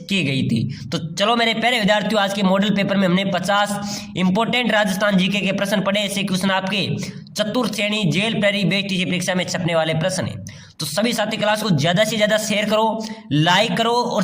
की गई थी। तो चलो मेरे प्यारे विद्यार्थियों, आज के मॉडल पेपर में हमने 50 इंपोर्टेंट राजस्थान जीके के प्रश्न पढ़े। ऐसे क्वेश्चन आपके चतुर्थ श्रेणी जेल प्रेरी बेस्ट टीजी परीक्षा में छपने वाले प्रश्न है। तो सभी साथी क्लास को ज्यादा से ज्यादा शेयर करो, लाइक करो और